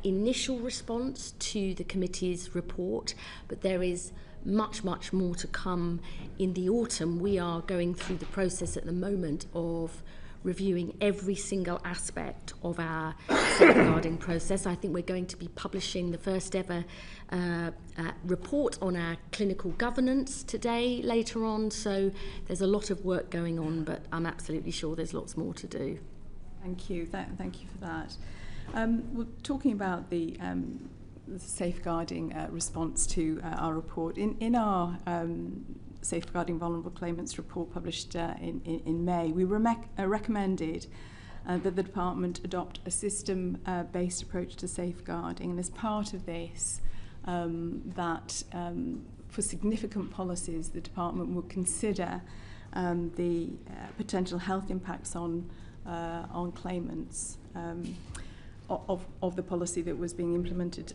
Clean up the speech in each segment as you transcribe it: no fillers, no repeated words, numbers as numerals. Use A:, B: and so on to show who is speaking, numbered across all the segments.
A: initial response to the committee's report, but there is much more to come in the autumn. We are going through the process at the moment of reviewing every single aspect of our safeguarding process. I think we're going to be publishing the first ever report on our clinical governance today, later on. So there's a lot of work going on, but I'm absolutely sure there's lots more to do.
B: Thank you. Thank you for that. We're talking about the safeguarding response to our report. In our Safeguarding Vulnerable Claimants report published in May, we recommended that the department adopt a system-based approach to safeguarding, and as part of this, that for significant policies, the department would consider the potential health impacts on claimants of the policy that was being implemented.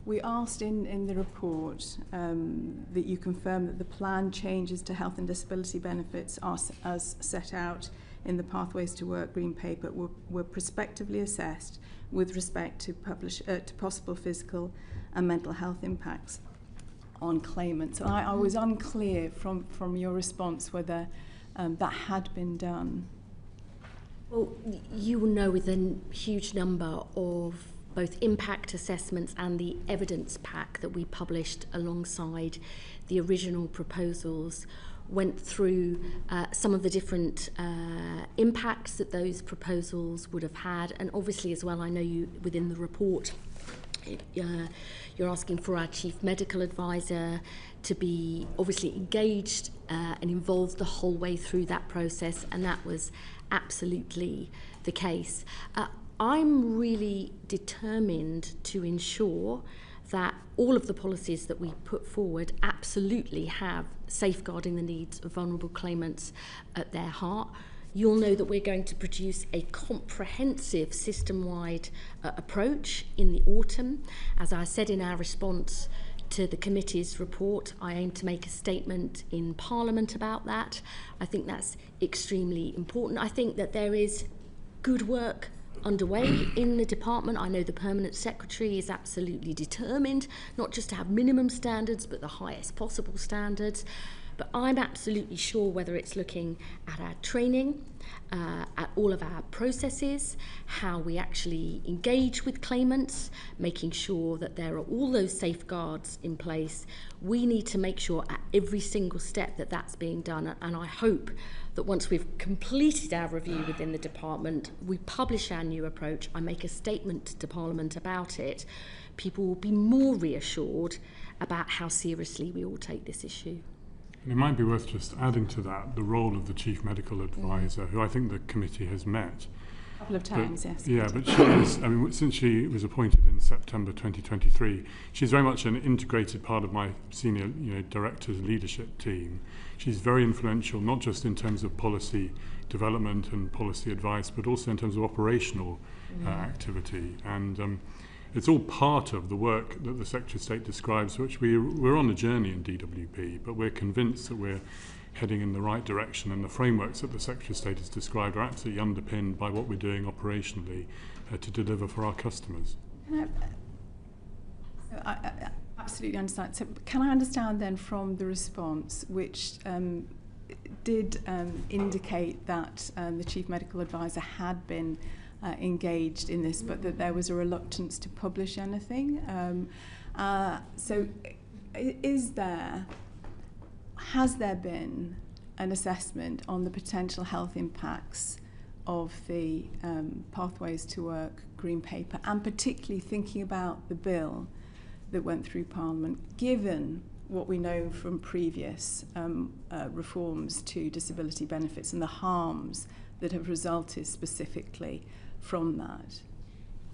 B: We asked in the report that you confirm that the planned changes to health and disability benefits as set out in the Pathways to Work Green Paper were prospectively assessed with respect to possible physical and mental health impacts on claimants. And I was unclear from your response whether that had been done.
A: Well, you will know with a huge number of both impact assessments and the evidence pack that we published alongside the original proposals went through some of the different impacts that those proposals would have had. And obviously as well, I know you within the report, you're asking for our Chief Medical Advisor to be obviously engaged and involved the whole way through that process, and that was absolutely the case. I'm really determined to ensure that all of the policies that we put forward absolutely have safeguarding the needs of vulnerable claimants at their heart. You'll know that we're going to produce a comprehensive system-wide approach in the autumn. As I said in our response to the committee's report, I aim to make a statement in Parliament about that. I think that's extremely important. I think that there is good work underway in the department. I know the Permanent Secretary is absolutely determined not just to have minimum standards but the highest possible standards. But I'm absolutely sure whether it's looking at our training, at all of our processes, how we actually engage with claimants, making sure that there are all those safeguards in place. We need to make sure at every single step that that's being done. And I hope that once we've completed our review within the department, we publish our new approach, I make a statement to Parliament about it, people will be more reassured about how seriously we all take this issue.
C: And it might be worth just adding to that the role of the Chief Medical Advisor, who I think the committee has met.
B: A couple of times, yes.
C: Yeah, but she is, I mean, since she was appointed in September 2023, she's very much an integrated part of my senior director's leadership team. She's very influential, not just in terms of policy development and policy advice, but also in terms of operational activity. And it's all part of the work that the Secretary of State describes, which we're on a journey in DWP, but we're convinced that we're heading in the right direction, and the frameworks that the Secretary of State has described are absolutely underpinned by what we're doing operationally to deliver for our customers.
B: I absolutely understand. So can I understand then from the response, which did indicate that the Chief Medical Advisor had been engaged in this, but that there was a reluctance to publish anything. So has there been an assessment on the potential health impacts of the Pathways to Work Green Paper, and particularly thinking about the bill that went through Parliament, given what we know from previous reforms to disability benefits and the harms that have resulted specifically from that?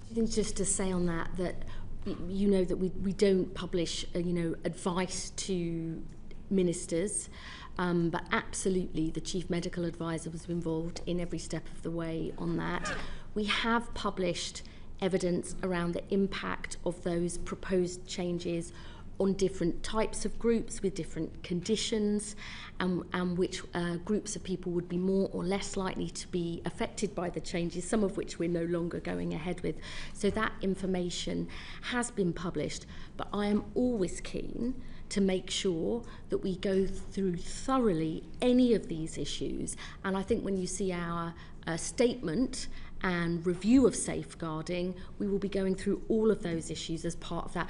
A: I think just to say on that you know that we don't publish advice to ministers, but absolutely the Chief Medical Advisor was involved in every step of the way on that. We have published evidence around the impact of those proposed changes on different types of groups with different conditions, and which groups of people would be more or less likely to be affected by the changes, some of which we're no longer going ahead with. So that information has been published, but I am always keen to make sure that we go through thoroughly any of these issues. And I think when you see our statement and review of safeguarding, we will be going through all of those issues as part of that.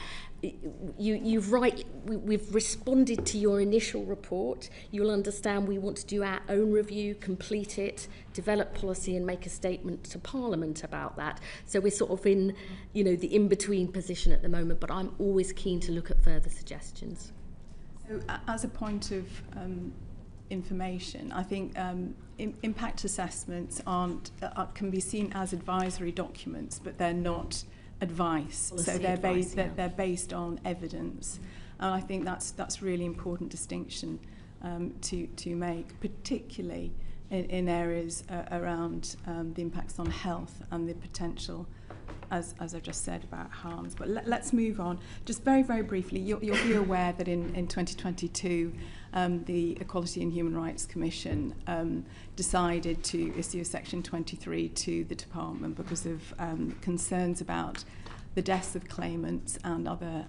A: We've responded to your initial report. You'll understand we want to do our own review, complete it, develop policy and make a statement to Parliament about that. So we're sort of in, the in-between position at the moment, but I'm always keen to look at further suggestions.
B: So as a point of information, I think impact assessments can be seen as advisory documents, but they're not advice.
A: Policy
B: so they're
A: advice,
B: they're based on evidence, and I think that's really important distinction to make, particularly in areas around the impacts on health and the potential, as I've just said, about harms. But let's move on. Just very, very briefly, you'll be aware that in 2022, the Equality and Human Rights Commission decided to issue a Section 23 to the department because of concerns about the deaths of claimants and other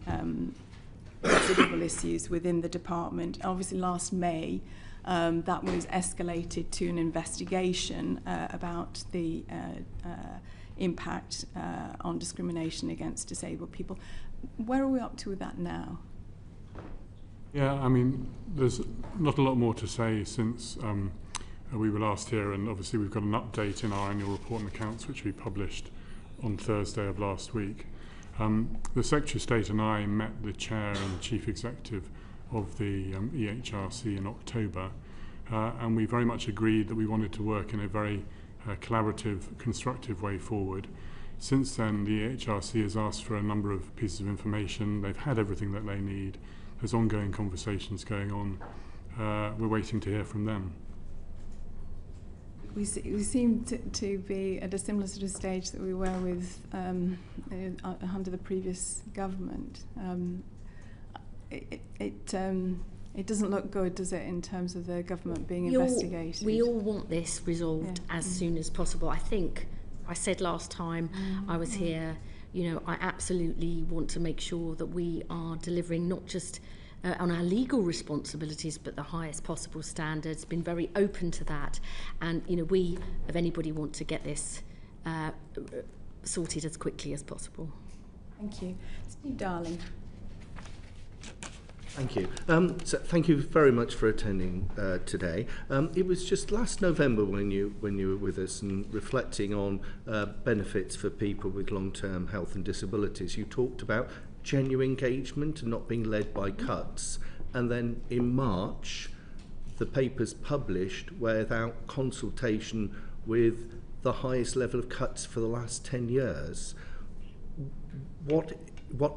B: considerable issues within the department. Obviously, last May, that was escalated to an investigation about the impact on discrimination against disabled people. Where are we up to with that now?
C: Yeah, I mean, there's not a lot more to say since we were last here, and obviously we've got an update in our annual report and accounts which we published on Thursday of last week. The Secretary of State and I met the Chair and Chief Executive of the EHRC in October, and we very much agreed that we wanted to work in a very collaborative, constructive way forward. Since then, the EHRC has asked for a number of pieces of information. They've had everything that they need. There's ongoing conversations going on. We're waiting to hear from them.
B: We seem to be at a similar sort of stage that we were with under the previous government. It doesn't look good, does it, in terms of the government being investigated?
A: We all want this resolved as soon as possible. I think I said last time I was here, I absolutely want to make sure that we are delivering not just on our legal responsibilities, but the highest possible standards. Been very open to that, and we, of anybody, want to get this sorted as quickly as possible.
B: Thank you, Steve Darling.
D: Thank you. So thank you very much for attending today. It was just last November when you were with us and reflecting on benefits for people with long-term health and disabilities. You talked about genuine engagement and not being led by cuts. And then in March, the paper's published without consultation with the highest level of cuts for the last 10 years. What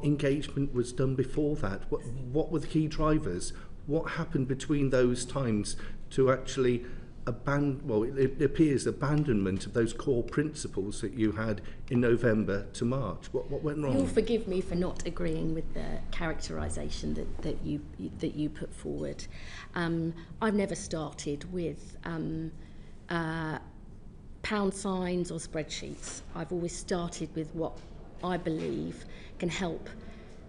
D: engagement was done before that? What were the key drivers? What happened between those times to actually it appears abandonment of those core principles that you had in November to March? What went wrong?
A: You'll forgive me for not agreeing with the characterisation that you put forward. I've never started with pound signs or spreadsheets. I've always started with what I believe can help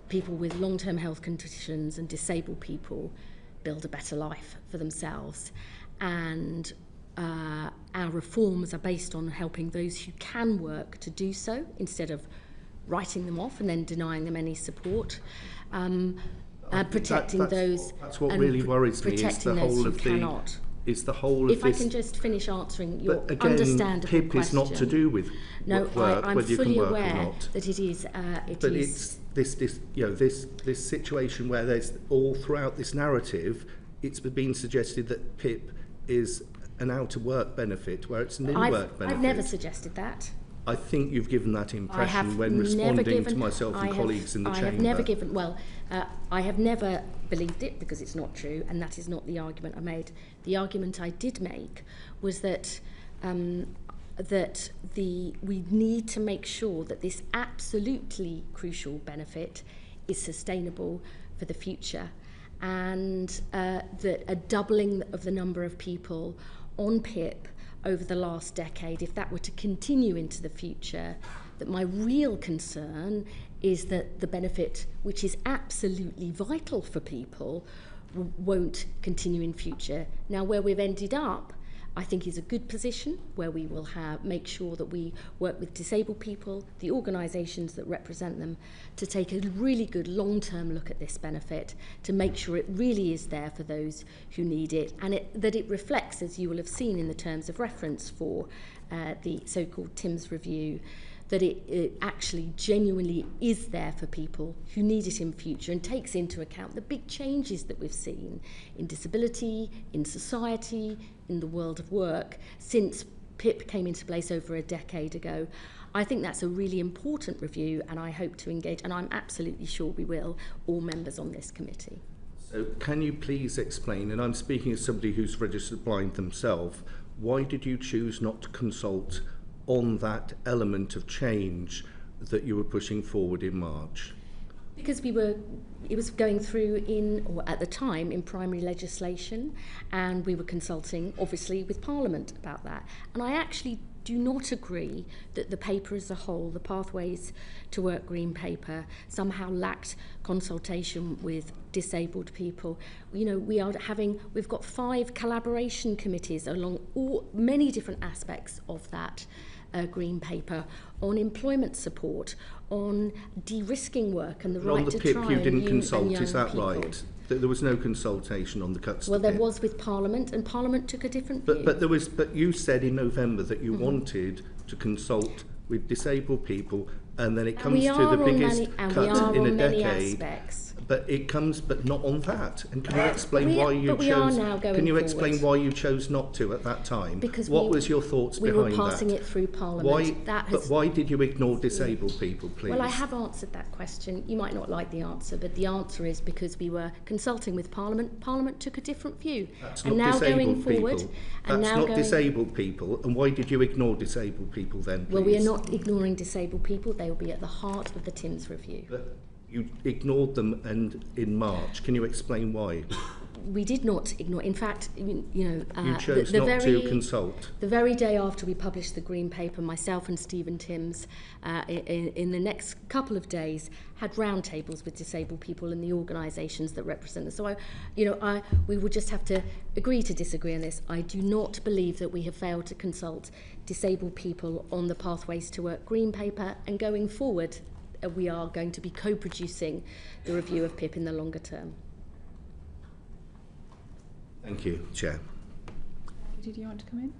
A: people with long-term health conditions and disabled people build a better life for themselves. And our reforms are based on helping those who can work to do so instead of writing them off and then denying them any support. Protecting those.
D: That's what really worries me. Is the whole of
A: cannot.
D: Is the whole
A: if
D: of this.
A: I can just finish answering your
D: but again,
A: understandable
D: PIP
A: question.
D: is not to do with work,
A: I'm
D: whether you
A: fully
D: can work
A: aware
D: or not.
A: that it is.
D: But it's this situation where there's all throughout this narrative, it's been suggested that PIP is an out-of-work benefit, where it's an in-work benefit.
A: I've never suggested that.
D: I think you've given that impression when responding to myself and colleagues in the chamber.
A: I have never believed it, because it's not true, and that is not the argument I made. The argument I did make was that we need to make sure that this absolutely crucial benefit is sustainable for the future, and that a doubling of the number of people on PIP over the last decade, if that were to continue into the future, that my real concern is that the benefit, which is absolutely vital for people, won't continue in future. Now, where we've ended up, I think, is a good position where we will make sure that we work with disabled people, the organisations that represent them, to take a really good long-term look at this benefit, to make sure it really is there for those who need it, and that it reflects, as you will have seen in the terms of reference for the so-called Timms review, that it actually genuinely is there for people who need it in future and takes into account the big changes that we've seen in disability, in society, in the world of work since PIP came into place over a decade ago. I think that's a really important review, and I hope to engage, and I'm absolutely sure we will, all members on this committee.
D: So can you please explain, and I'm speaking as somebody who's registered blind themselves, why did you choose not to consult on that element of change that you were pushing forward in March?
A: Because it was going through at the time, in primary legislation, and we were consulting, obviously, with Parliament about that. And I actually do not agree that the paper as a whole, the Pathways to Work Green Paper, somehow lacked consultation with disabled people. You know, we've got 5 collaboration committees along many different aspects of that Green Paper, on employment support, on de-risking work and the right to try and
D: on the PIP you didn't consult,
A: is
D: that
A: people.
D: right? There was no consultation on the cuts
A: Well,
D: to
A: there
D: PIP.
A: was with Parliament, and Parliament took a different view.
D: But you said in November that you wanted to consult with disabled people, and then it comes to the biggest cut in a decade.
A: Aspects.
D: But not on that. And can you explain why you chose? Can you explain why you chose not to at that time?
A: Because
D: what was your thoughts behind that?
A: We were passing it through Parliament.
D: But why did you ignore disabled people, please?
A: Well, I have answered that question. You might not like the answer, but the answer is because we were consulting with Parliament. Parliament took a different view.
D: That's
A: and
D: not
A: now
D: disabled
A: going forward,
D: people.
A: And
D: That's
A: now
D: not disabled people. And why did you ignore disabled people then, please?
A: Well, we are not ignoring disabled people. They will be at the heart of the Timms review.
D: But you ignored them in March. Can you explain why?
A: We did not ignore. In fact, you
D: chose not to consult.
A: The very day after we published the Green Paper, myself and Stephen Timms, in the next couple of days, had roundtables with disabled people and the organisations that represent them. So, we would just have to agree to disagree on this. I do not believe that we have failed to consult disabled people on the Pathways to Work Green Paper, and going forward, we are going to be co-producing the review of PIP in the longer term.
D: Thank you, Chair.
B: Did you want to come in?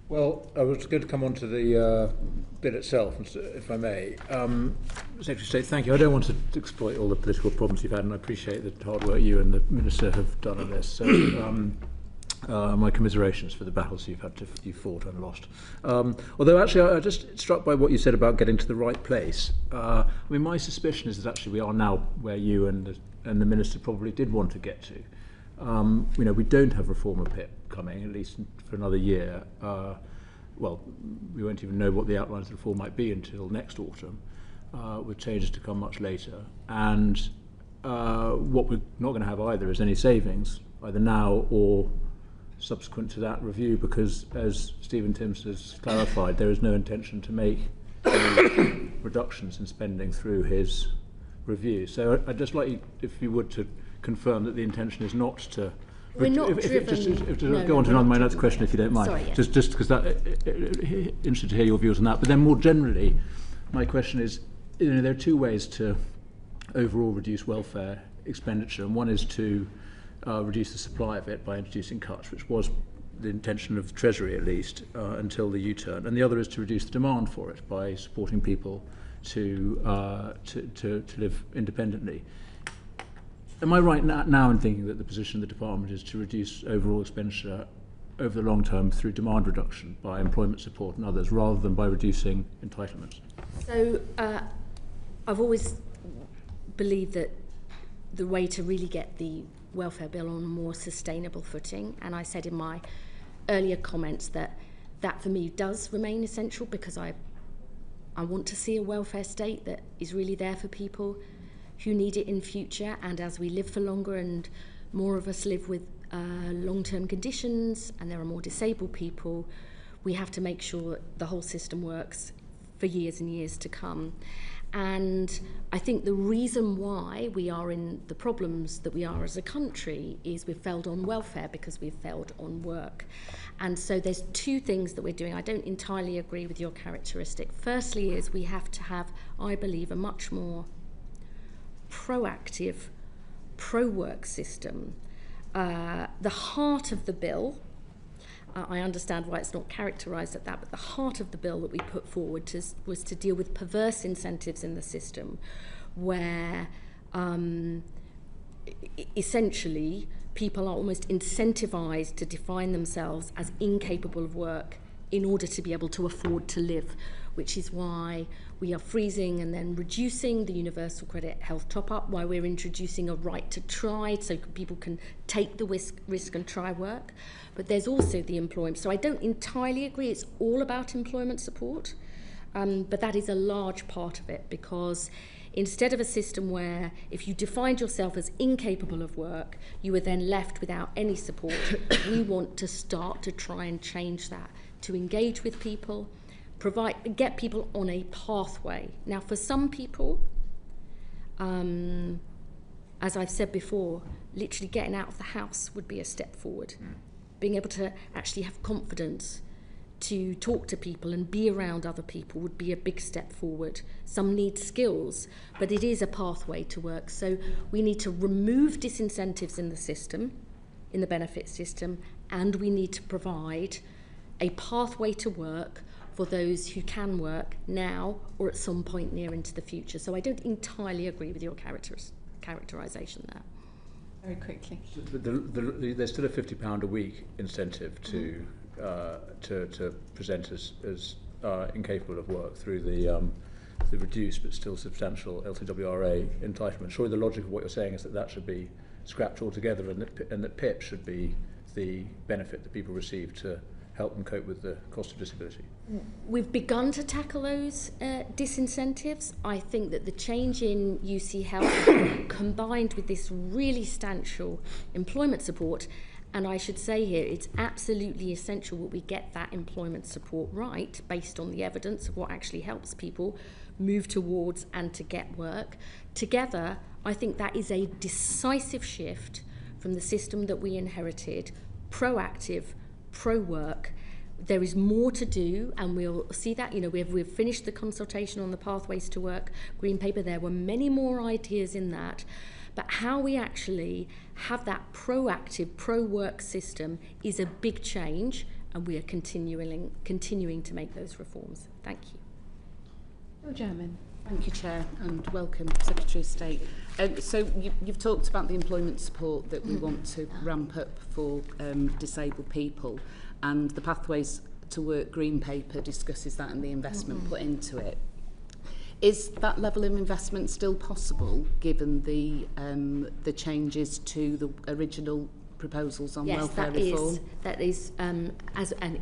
E: Well, I was going to come on to the bit itself, if I may. Secretary of State, thank you. I don't want to exploit all the political problems you've had, and I appreciate the hard work you and the Minister have done on this. So, my commiserations for the battles you've fought and lost. Although actually I'm just struck by what you said about getting to the right place. My suspicion is that actually we are now where you and the Minister probably did want to get to. We don't have reform of PIP coming, at least for another year. Well, we won't even know what the outlines of reform might be until next autumn, with changes to come much later. And what we're not going to have either is any savings, either now or subsequent to that review, because as Stephen Timms has clarified, there is no intention to make any reductions in spending through his review. So I'd just like you, if you would, to confirm that the intention is not to...
A: We're not
E: Go on to my next question, if you don't mind.
A: Sorry, yeah.
E: Just because interested to hear your views on that. But then more generally, my question is, there are 2 ways to overall reduce welfare expenditure, and one is to reduce the supply of it by introducing cuts, which was the intention of the Treasury at least until the U-turn, and the other is to reduce the demand for it by supporting people to live independently. Am I right now in thinking that the position of the Department is to reduce overall expenditure over the long term through demand reduction by employment support and others, rather than by reducing entitlements?
A: So I've always believed that the way to really get the welfare bill on a more sustainable footing, and I said in my earlier comments that for me does remain essential, because I want to see a welfare state that is really there for people who need it in future, and as we live for longer and more of us live with long-term conditions and there are more disabled people, we have to make sure the whole system works for years and years to come. And I think the reason why we are in the problems that we are as a country is we've failed on welfare because we've failed on work. And so there's two things that we're doing. I don't entirely agree with your characteristic. Firstly is we have to have, I believe, a much more proactive pro-work system. The heart of the bill, I understand why it's not characterised at that, but the heart of the bill that we put forward was to deal with perverse incentives in the system where essentially people are almost incentivised to define themselves as incapable of work in order to be able to afford to live, which is why we are freezing and then reducing the universal credit health top-up, why we're introducing a right to try so people can take the risk and try work. But there's also the employment. So I don't entirely agree it's all about employment support, but that is a large part of it, because instead of a system where if you defined yourself as incapable of work, you were then left without any support, we want to start to try and change that, to engage with people, get people on a pathway. Now, for some people, as I've said before, literally getting out of the house would be a step forward. Being able to actually have confidence to talk to people and be around other people would be a big step forward. Some need skills, but it is a pathway to work. So we need to remove disincentives in the system, in the benefit system, and we need to provide a pathway to work for those who can work now or at some point near into the future. So I don't entirely agree with your characterisation there.
B: Very quickly.
E: There's still a £50 a week incentive to present as incapable of work through the reduced but still substantial LTWRA entitlement. Surely the logic of what you're saying is that should be scrapped altogether, and that PIP should be the benefit that people receive to help them cope with the cost of disability.
A: We've begun to tackle those disincentives. I think that the change in UC Health combined with this really substantial employment support, and I should say here, it's absolutely essential that we get that employment support right based on the evidence of what actually helps people move towards and to get work. Together, I think that is a decisive shift from the system that we inherited, proactive, pro-work. There is more to do, and we'll see that. We've finished the consultation on the Pathways to Work Green Paper. There were many more ideas in that, but how we actually have that proactive pro-work system is a big change, and we are continuing to make those reforms. Thank you.
B: Bill German.
F: Thank you, Chair, and welcome, Secretary of State. So you've talked about the employment support that we want to ramp up for disabled people, and the Pathways to Work Green Paper discusses that and the investment put into it. Is that level of investment still possible, given the changes to the original proposals on welfare reform?
A: Yes, that is, and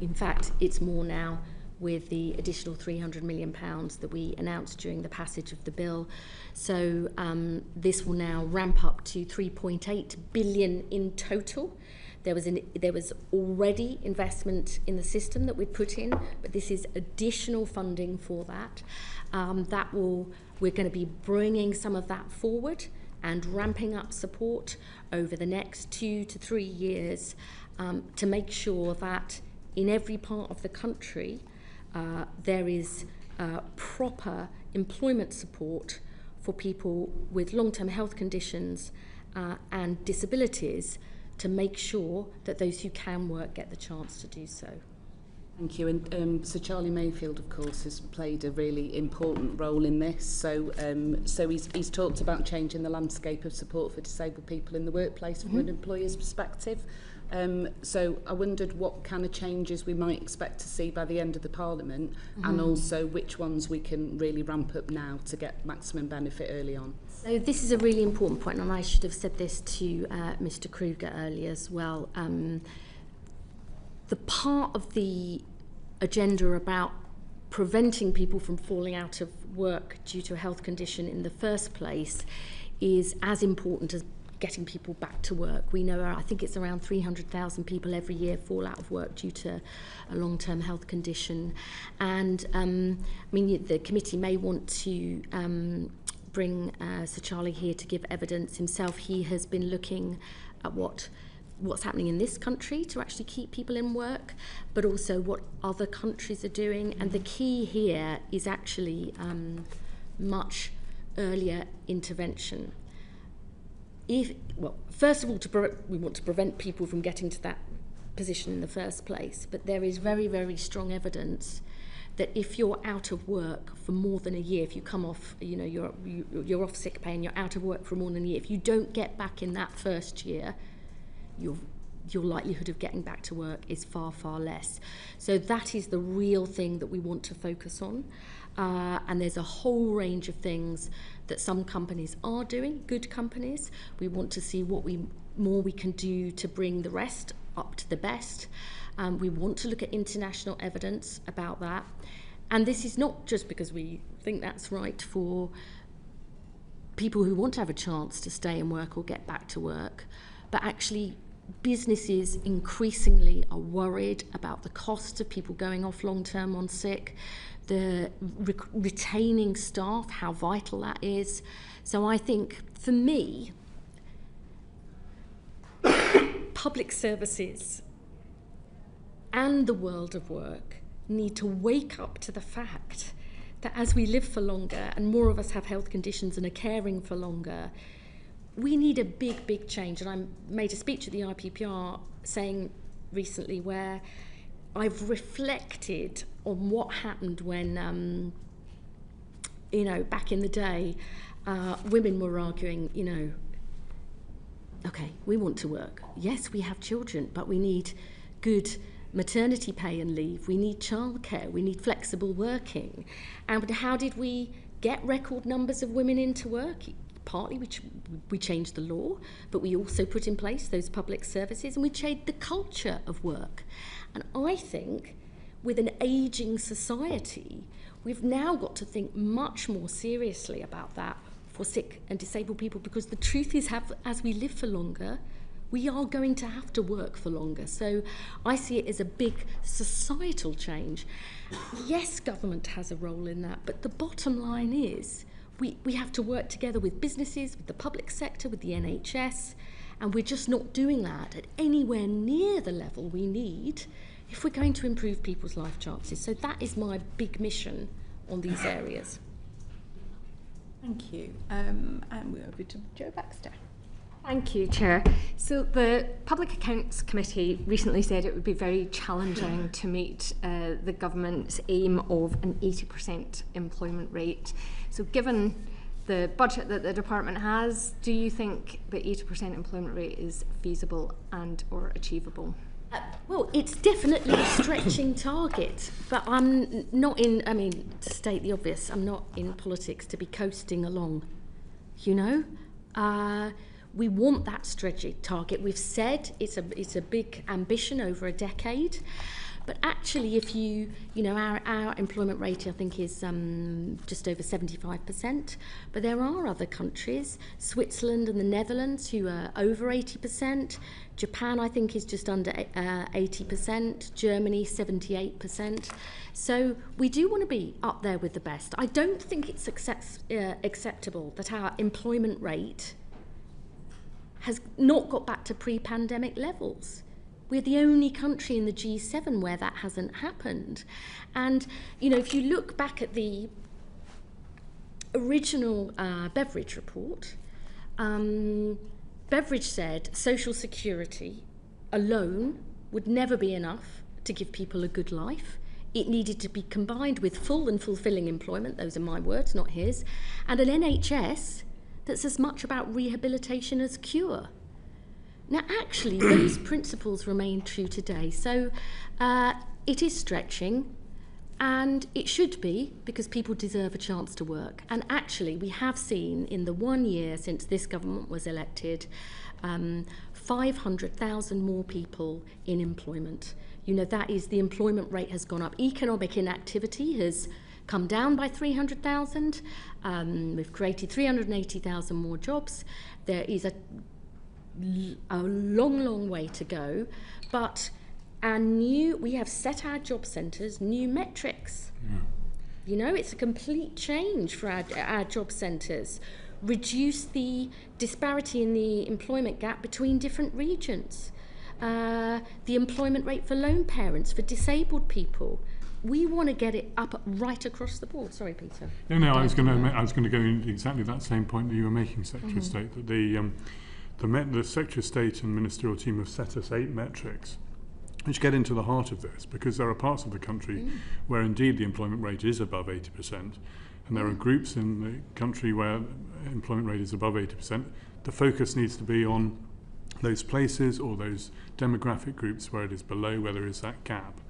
A: in fact, it's more now with the additional £300 million that we announced during the passage of the bill. So this will now ramp up to 3.8 billion in total. There was already investment in the system that we'd put in, but this is additional funding for that. We're going to be bringing some of that forward and ramping up support over the next 2 to 3 years to make sure that in every part of the country there is proper employment support for people with long-term health conditions and disabilities, to make sure that those who can work get the chance to do so.
F: Thank you. And Sir Charlie Mayfield, of course, has played a really important role in this. So he's talked about changing the landscape of support for disabled people in the workplace from an employer's perspective. So I wondered what kind of changes we might expect to see by the end of the Parliament, and also which ones we can really ramp up now to get maximum benefit early on.
A: So this is a really important point, and I should have said this to Mr. Kruger earlier as well. The part of the agenda about preventing people from falling out of work due to a health condition in the first place is as important as getting people back to work. We know, I think it's around 300,000 people every year fall out of work due to a long-term health condition. And I mean, the committee may want to bring Sir Charlie here to give evidence himself. He has been looking at what's happening in this country to actually keep people in work, but also what other countries are doing. And the key here is actually much earlier intervention. First of all, we want to prevent people from getting to that position in the first place, but there is very, very strong evidence that if you're out of work for more than a year, if you come off, you're off sick pay and you're out of work for more than a year, if you don't get back in that first year, your likelihood of getting back to work is far, far less. So that is the real thing that we want to focus on. And there's a whole range of things that some companies are doing, good companies. We want to see what more we can do to bring the rest up to the best. We want to look at international evidence about that. And this is not just because we think that's right for people who want to have a chance to stay in work or get back to work, but actually businesses increasingly are worried about the cost of people going off long-term on sick, the retaining staff, how vital that is. So I think, for me, public services and the world of work need to wake up to the fact that as we live for longer and more of us have health conditions and are caring for longer, we need a big, big change. And I made a speech at the IPPR saying recently where I've reflected on what happened when, back in the day, women were arguing, okay, we want to work. Yes, we have children, but we need good maternity pay and leave. We need childcare. We need flexible working. And how did we get record numbers of women into work? Partly we changed the law, but we also put in place those public services and we changed the culture of work. And I think with an ageing society, we've now got to think much more seriously about that for sick and disabled people, because the truth is, as we live for longer, we are going to have to work for longer. So I see it as a big societal change. Yes, government has a role in that, but the bottom line is we have to work together with businesses, with the public sector, with the NHS, and we're just not doing that at anywhere near the level we need if we're going to improve people's life chances. So that is my big mission on these areas.
B: Thank you. And we're over to Jo Baxter.
G: Thank you, Chair. So the Public Accounts Committee recently said it would be very challenging to meet the government's aim of an 80% employment rate. So given the budget that the department has, do you think the 80% employment rate is feasible and or achievable?
A: Well, it's definitely a stretching target, but I'm not to state the obvious, I'm not in politics to be coasting along, We want that stretching target. We've said it's a big ambition over a decade, but actually, if our employment rate I think is just over 75%. But there are other countries, Switzerland and the Netherlands, who are over 80%. Japan, I think, is just under 80%. Germany, 78%. So we do want to be up there with the best. I don't think it's acceptable that our employment rate has not got back to pre-pandemic levels. We're the only country in the G7 where that hasn't happened. And, if you look back at the original Beveridge report, Beveridge said social security alone would never be enough to give people a good life. It needed to be combined with full and fulfilling employment, those are my words, not his, and an NHS that's as much about rehabilitation as cure. Now, actually, those principles remain true today. So it is stretching, and it should be, because people deserve a chance to work. And actually, we have seen in the 1 year since this government was elected, 500,000 more people in employment. That is, the employment rate has gone up. Economic inactivity has come down by 300,000. We've created 380,000 more jobs. There is a long way to go, but we have set our job centres new metrics.
C: Yeah.
A: You know, it's a complete change for our job centres. Reduce the disparity in the employment gap between different regions. The employment rate for lone parents, for disabled people. We want to get it up right across the board. Sorry, Peter.
C: No, I was going to go into exactly that same point that you were making, Secretary of State, that the Secretary of State and Ministerial team have set us 8 metrics which get into the heart of this, because there are parts of the country where indeed the employment rate is above 80%, and there are groups in the country where employment rate is above 80%. The focus needs to be on those places or those demographic groups where it is below, where there is that gap.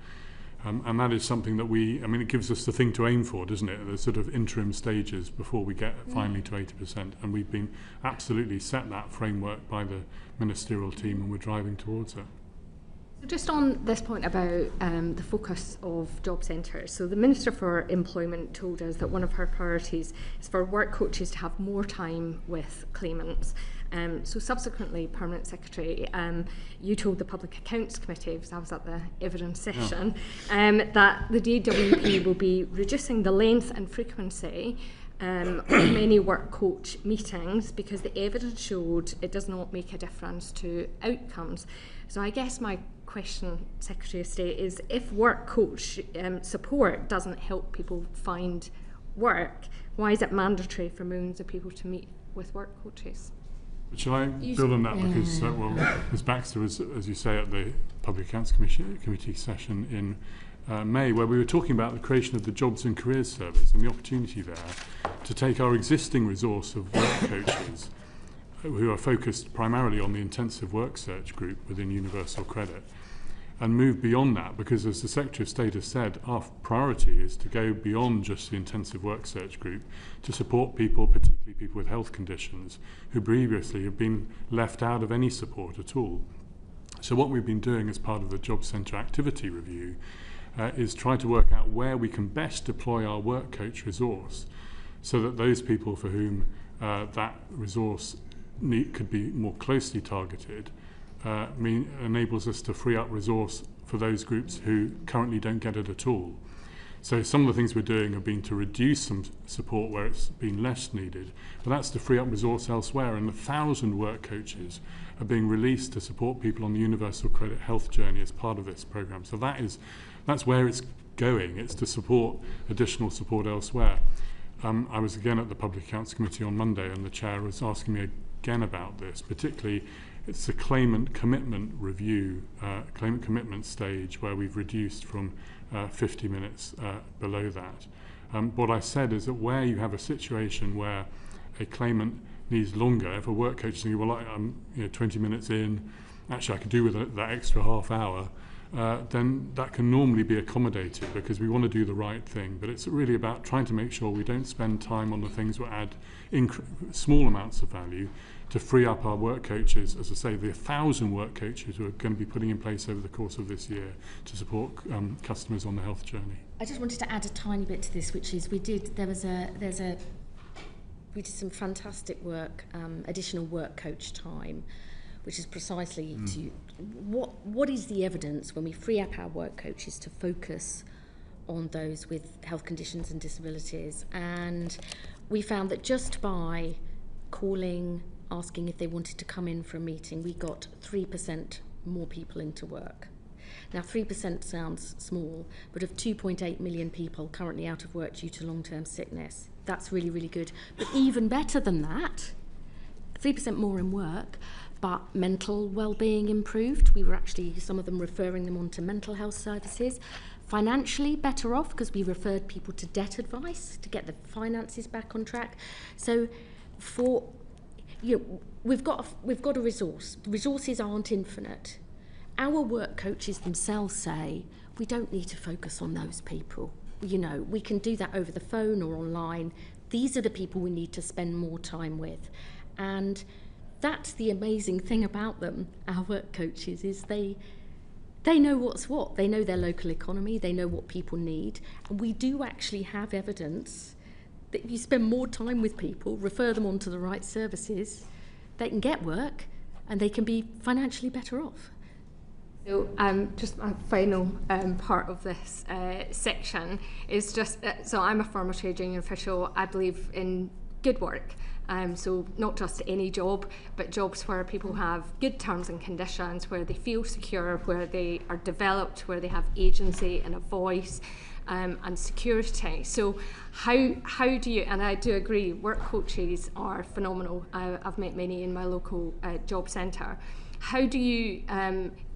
C: And that is something that it gives us the thing to aim for, doesn't it? The sort of interim stages before we get finally to 80%. And we've been absolutely set that framework by the ministerial team, and we're driving towards it.
G: Just on this point about the focus of job centres, so the Minister for Employment told us that one of her priorities is for work coaches to have more time with claimants. So subsequently, Permanent Secretary, you told the Public Accounts Committee, because I was at the evidence session, that the DWP will be reducing the length and frequency of many work coach meetings because the evidence showed it does not make a difference to outcomes. So I guess my question, Secretary of State, is if work coach support doesn't help people find work, why is it mandatory for millions of people to meet with work coaches?
C: Shall I build on that? Because, Ms Baxter was, as you say, at the Public Accounts Committee session in May, where we were talking about the creation of the Jobs and Careers Service and the opportunity there to take our existing resource of work coaches who are focused primarily on the intensive work search group within Universal Credit and move beyond that, because as the Secretary of State has said, our priority is to go beyond just the intensive work search group to support people, particularly people with health conditions, who previously have been left out of any support at all. So what we've been doing as part of the Job Centre activity review is try to work out where we can best deploy our work coach resource so that those people for whom that resource could be more closely targeted enables us to free up resource for those groups who currently don't get it at all. So some of the things we're doing have been to reduce some support where it's been less needed, but that's to free up resource elsewhere, and 1,000 work coaches are being released to support people on the Universal Credit Health journey as part of this programme. So that's where it's going. It's to support additional support elsewhere. I was again at the Public Accounts Committee on Monday, and the Chair was asking me again about this, particularly it's the claimant commitment review, claimant commitment stage, where we've reduced from 50 minutes below that. What I said is that where you have a situation where a claimant needs longer, if a work coach is thinking, well, I'm 20 minutes in, actually I could do with that extra half hour, then that can normally be accommodated because we want to do the right thing. But it's really about trying to make sure we don't spend time on the things that add small amounts of value to free up our work coaches, as I say, the 1,000 work coaches who are going to be putting in place over the course of this year to support customers on the health journey.
A: I just wanted to add a tiny bit to this, which is we did some fantastic work, additional work coach time, which is precisely to what is the evidence when we free up our work coaches to focus on those with health conditions and disabilities. And we found that just by calling, asking if they wanted to come in for a meeting, we got 3% more people into work. Now 3% sounds small, but of 2.8 million people currently out of work due to long-term sickness, that's really, really good. But even better than that, 3% more in work, but mental well-being improved. We were actually, some of them referring them on to mental health services. Financially better off because we referred people to debt advice to get the finances back on track. So we've got a resource. Resources aren't infinite. Our work coaches themselves say we don't need to focus on those people. We can do that over the phone or online. These are the people we need to spend more time with. And that's the amazing thing about them, our work coaches, is they They know what's what. They know their local economy. They know what people need. And we do actually have evidence that if you spend more time with people, refer them on to the right services, they can get work and they can be financially better off.
G: So just my final part of this section is just, so I'm a former trade union official. I believe in good work. So not just any job, but jobs where people have good terms and conditions, where they feel secure, where they are developed, where they have agency and a voice and security. So how do you, and I do agree, work coaches are phenomenal. I've met many in my local job centre. How do you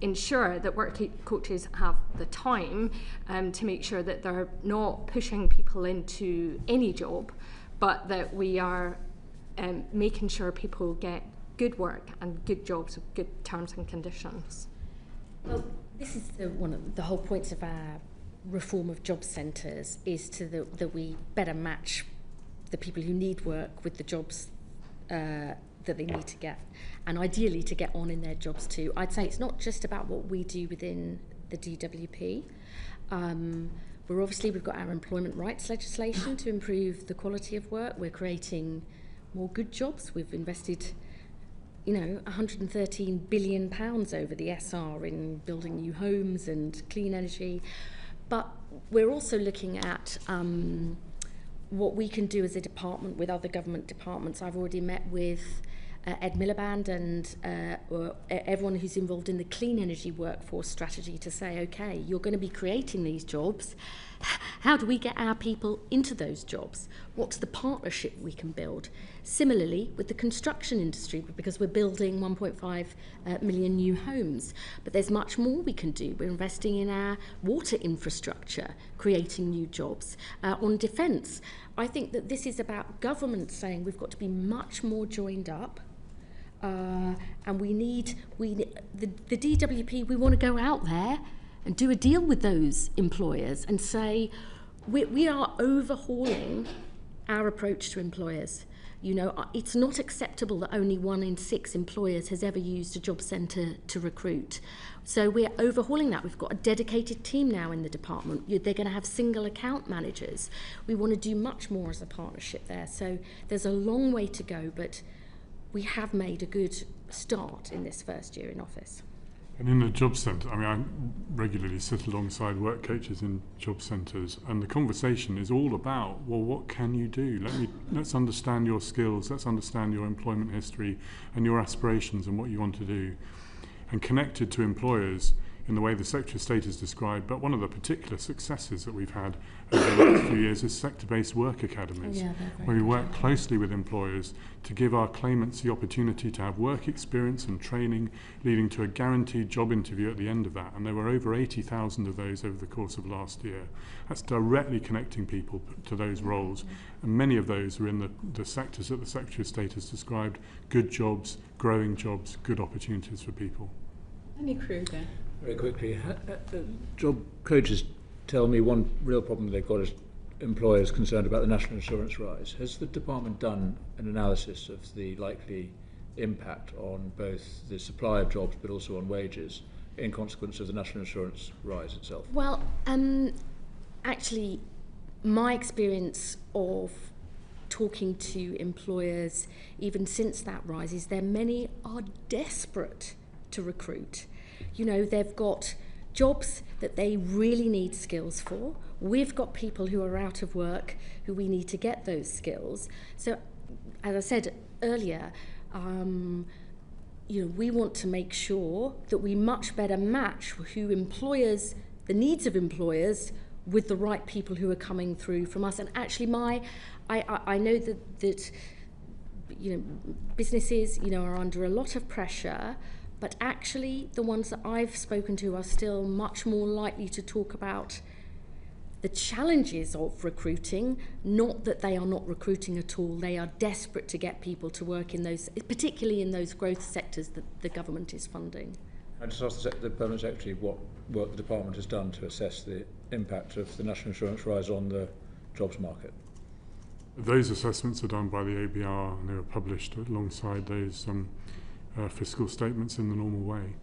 G: ensure that work coaches have the time to make sure that they're not pushing people into any job, but that we are making sure people get good work and good jobs with good terms and conditions?
A: Well, this is one of the whole points of our reform of job centres, is that we better match the people who need work with the jobs that they need to get, and ideally to get on in their jobs too. I'd say it's not just about what we do within the DWP. We've got our employment rights legislation to improve the quality of work. We're creating more good jobs. We've invested, £113 billion over the SR in building new homes and clean energy. But we're also looking at what we can do as a department with other government departments. I've already met with Ed Miliband and everyone who's involved in the clean energy workforce strategy to say, okay, you're going to be creating these jobs. How do we get our people into those jobs? What's the partnership we can build? Similarly, with the construction industry, because we're building 1.5 million new homes, but there's much more we can do. We're investing in our water infrastructure, creating new jobs. On defence, I think that this is about government saying we've got to be much more joined up. And the DWP, we want to go out there and do a deal with those employers and say we are overhauling our approach to employers. It's not acceptable that only 1 in 6 employers has ever used a job centre to recruit. So we're overhauling that. We've got a dedicated team now in the department. They're going to have single account managers. We want to do much more as a partnership there. So there's a long way to go, but we have made a good start in this first year in office.
C: And in the job centre, I regularly sit alongside work coaches in job centres, and the conversation is all about, well, what can you do? Let's understand your skills, let's understand your employment history and your aspirations and what you want to do. And connected to employers in the way the Secretary of State has described, but one of the particular successes that we've had over the last few years is sector-based work academies, where we work closely with employers to give our claimants the opportunity to have work experience and training, leading to a guaranteed job interview at the end of that. And there were over 80,000 of those over the course of last year. That's directly connecting people to those roles. And many of those are in the sectors that the Secretary of State has described: good jobs, growing jobs, good opportunities for people.
B: Any crew there?
E: Very quickly, job coaches tell me one real problem they've got is employers concerned about the national insurance rise. Has the department done an analysis of the likely impact on both the supply of jobs but also on wages in consequence of the national insurance rise itself?
A: Well, actually, my experience of talking to employers, even since that rise, is many are desperate to recruit. They've got jobs that they really need skills for. We've got people who are out of work who we need to get those skills. So, as I said earlier, we want to make sure that we much better match the needs of employers with the right people who are coming through from us. And actually, I know that businesses are under a lot of pressure. But actually, the ones that I've spoken to are still much more likely to talk about the challenges of recruiting, not that they are not recruiting at all. They are desperate to get people to work in those, particularly in those growth sectors that the government is funding.
E: I just asked the Permanent Secretary what work the department has done to assess the impact of the national insurance rise on the jobs market.
C: Those assessments are done by the ABR, and they were published alongside those fiscal statements in the normal way.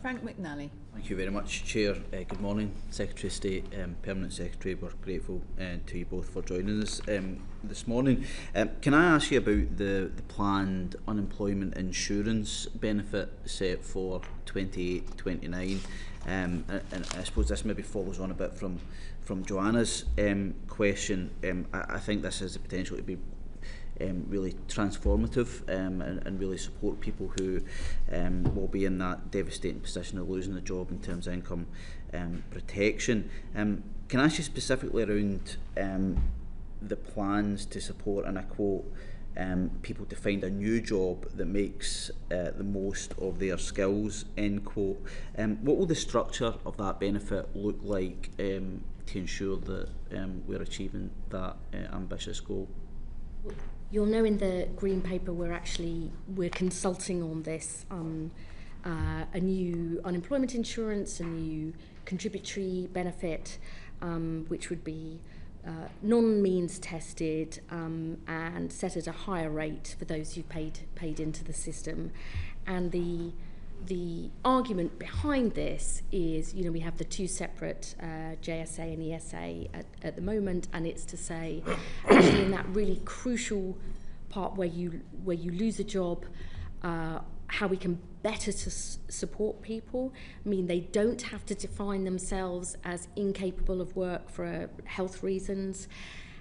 B: Frank McNally.
H: Thank you very much, Chair. Good morning, Secretary of State, Permanent Secretary. We're grateful to you both for joining us this morning. Can I ask you about the planned unemployment insurance benefit set for 28-29? And I suppose this maybe follows on a bit from Joanna's question. I think this has the potential to be really transformative and really support people who will be in that devastating position of losing a job in terms of income protection. Can I ask you specifically around the plans to support, and I quote, people to find a new job that makes the most of their skills, end quote. What will the structure of that benefit look like to ensure that we're achieving that ambitious goal?
A: You'll know in the Green Paper we're consulting on this, a new unemployment insurance, a new contributory benefit, which would be non-means tested and set at a higher rate for those who paid into the system. And the argument behind this is, we have the two separate JSA and ESA at the moment, and it's to say, actually, in that really crucial part where you lose a job, how we can better to support people. I mean, they don't have to define themselves as incapable of work for health reasons.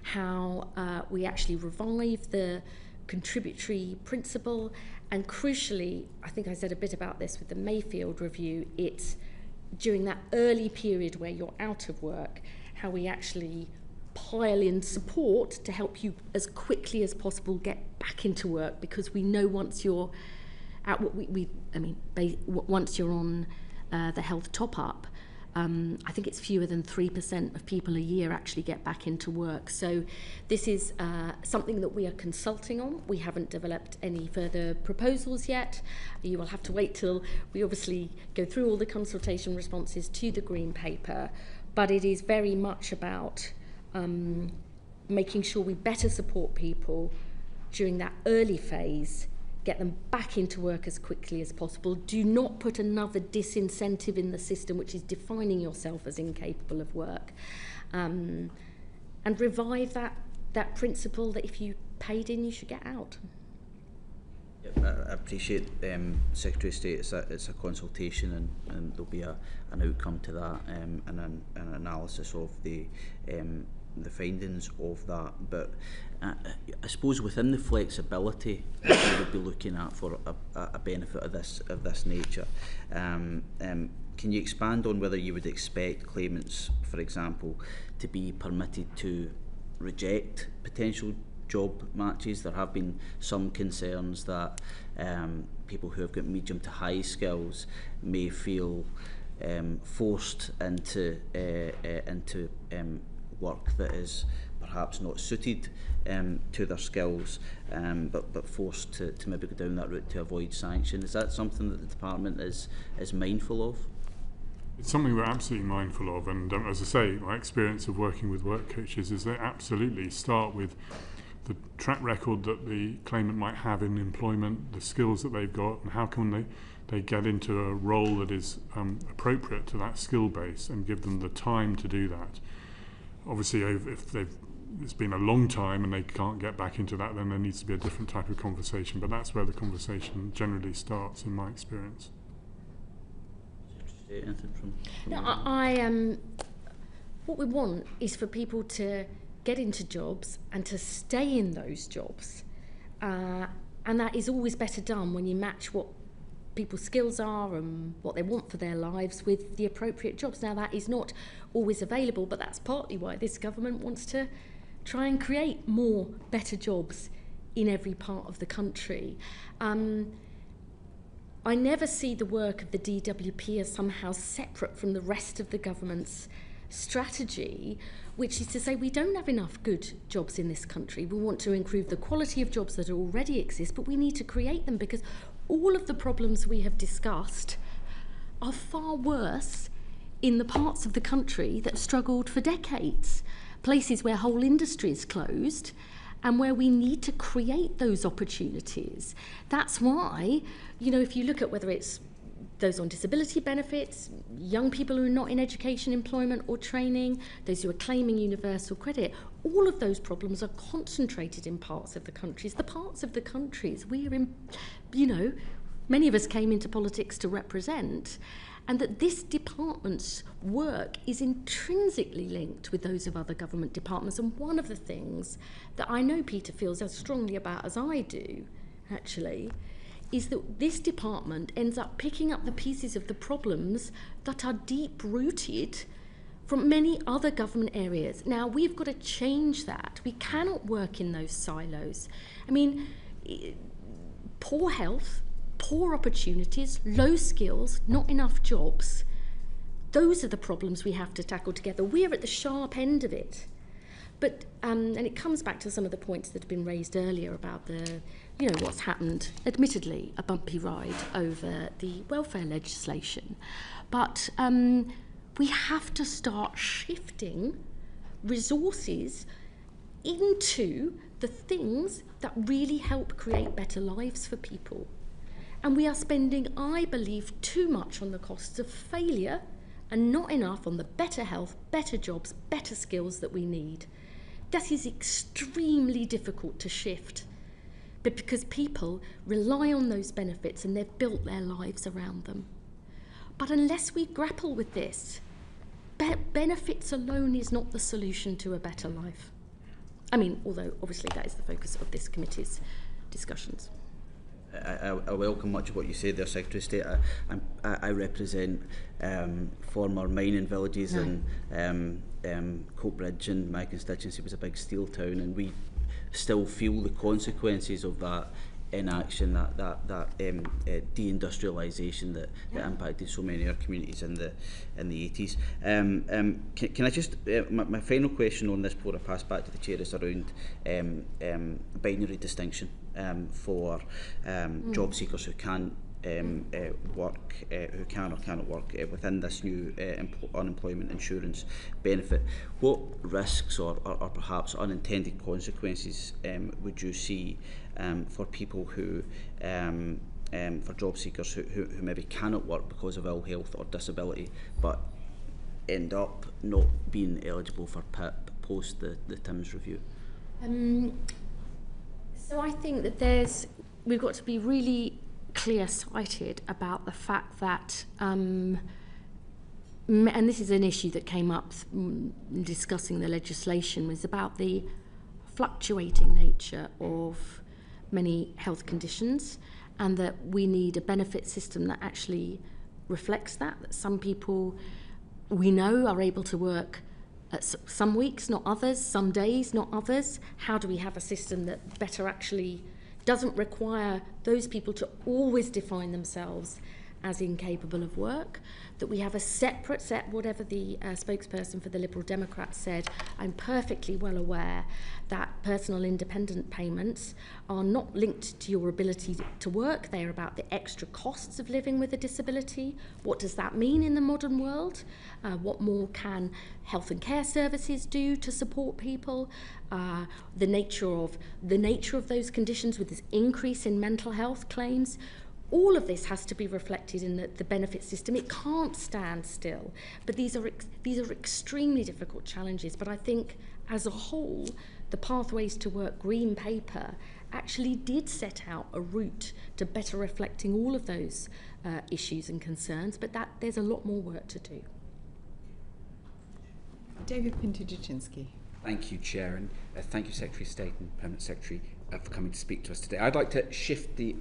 A: How we actually revive the contributory principle, and crucially, I think I said a bit about this with the Mayfield review, it's during that early period where you're out of work, how we actually pile in support to help you as quickly as possible get back into work, because we know once you're out, once you're on the health top-up, I think it's fewer than 3% of people a year actually get back into work. So this is something that we are consulting on. We haven't developed any further proposals yet. You will have to wait till we obviously go through all the consultation responses to the Green Paper, but it is very much about making sure we better support people during that early phase, get them back into work as quickly as possible. Do not put another disincentive in the system, which is defining yourself as incapable of work. And revive that principle that if you paid in, you should get out.
H: I appreciate Secretary of State. It's a consultation, and there'll be an outcome to that, and an analysis of the findings of that. But I suppose within the flexibility that we would be looking at for a benefit of this nature, can you expand on whether you would expect claimants, for example, to be permitted to reject potential job matches? There have been some concerns that people who have got medium to high skills may feel forced into work that is perhaps not suited to their skills, but forced to maybe go down that route to avoid sanction. Is that something that the Department is mindful of?
C: It's something we're absolutely mindful of, and as I say, my experience of working with work coaches is they absolutely start with the track record that the claimant might have in employment, the skills that they've got, and how can they get into a role that is appropriate to that skill base, and give them the time to do that. Obviously, if it's been a long time and they can't get back into that, then there needs to be a different type of conversation, but that's where the conversation generally starts, in my experience.
A: What we want is for people to get into jobs and to stay in those jobs, and that is always better done when you match what people's skills are and what they want for their lives with the appropriate jobs. Now, that is not always available, but that's partly why this government wants to try and create more better jobs in every part of the country. I never see the work of the DWP as somehow separate from the rest of the government's strategy, which is to say we don't have enough good jobs in this country. We want to improve the quality of jobs that already exist, but we need to create them, because all of the problems we have discussed are far worse in the parts of the country that struggled for decades, places where whole industries closed, and where we need to create those opportunities. That's why, if you look at whether it's those on disability benefits, young people who are not in education, employment or training, those who are claiming universal credit, all of those problems are concentrated in parts of the countries. The parts of the countries we're in, many of us came into politics to represent, and that this department's work is intrinsically linked with those of other government departments. And one of the things that I know Peter feels as strongly about as I do, actually, is that this department ends up picking up the pieces of the problems that are deep-rooted from many other government areas. Now, we've got to change that. We cannot work in those silos. I mean, poor health, poor opportunities, low skills, not enough jobs, those are the problems we have to tackle together. We're at the sharp end of it. But, and it comes back to some of the points that have been raised earlier about what's happened, admittedly, a bumpy ride over the welfare legislation. But we have to start shifting resources into the things that really help create better lives for people. And we are spending, I believe, too much on the costs of failure and not enough on the better health, better jobs, better skills that we need. That is extremely difficult to shift, but because people rely on those benefits and they've built their lives around them. But unless we grapple with this, benefits alone is not the solution to a better life. I mean, although obviously that is the focus of this committee's discussions.
H: I welcome much of what you said there, Secretary of State. I represent former mining villages, and Coatbridge in my constituency was a big steel town, and we still feel the consequences of that inaction, that deindustrialisation that impacted so many of our communities in the 80s. Can I just, my final question on this before I pass back to the Chair is around binary distinction for job seekers who can work, who can or cannot work within this new unemployment insurance benefit. What risks or perhaps unintended consequences would you see for people who, for job seekers who maybe cannot work because of ill health or disability, but end up not being eligible for PIP post the TIMS review?
A: So I think that we've got to be really clear-sighted about the fact that, and this is an issue that came up discussing the legislation, was about the fluctuating nature of many health conditions, and that we need a benefit system that actually reflects that some people we know are able to work some weeks, not others, some days, not others. How do we have a system that better actually doesn't require those people to always define themselves as incapable of work, that we have a separate set, whatever the spokesperson for the Liberal Democrats said, I'm perfectly well aware that personal independent payments are not linked to your ability to work. They are about the extra costs of living with a disability. What does that mean in the modern world? What more can health and care services do to support people? The nature of those conditions with this increase in mental health claims. All of this has to be reflected in the benefit system. It can't stand still. But these are extremely difficult challenges. But I think, as a whole, the Pathways to Work Green Paper actually did set out a route to better reflecting all of those issues and concerns. But there's a lot more work to do.
B: David Pinto-Dziuczynski.
I: Thank you, Chair, and thank you, Secretary of State and Permanent Secretary, for coming to speak to us today. I'd like to shift the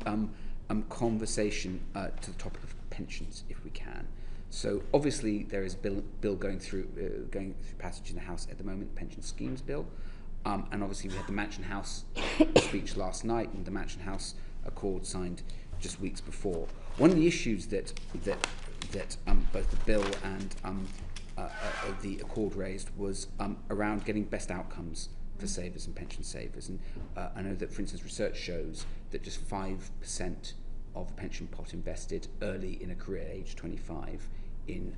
I: conversation to the topic of pensions, if we can. So obviously there is a bill going through passage in the House at the moment, the Pension Schemes Bill, and obviously we had the Mansion House speech last night and the Mansion House Accord signed just weeks before. One of the issues that both the bill and the Accord raised was around getting best outcomes for savers and pension savers. And I know that, for instance, research shows that just 5% of the pension pot invested early in a career, age 25, in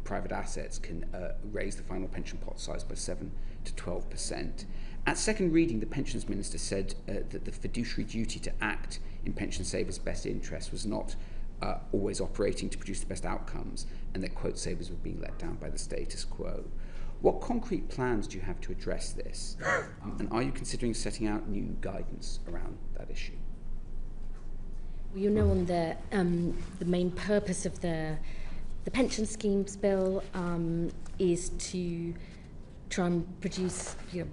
I: private assets can raise the final pension pot size by 7 to 12%. At second reading, the Pensions Minister said that the fiduciary duty to act in pension savers' best interest was not always operating to produce the best outcomes, and that, quote, savers were being let down by the status quo. What concrete plans do you have to address this? And are you considering setting out new guidance around that issue?
A: Well, you know, on the main purpose of the pension schemes bill is to try and produce, you know,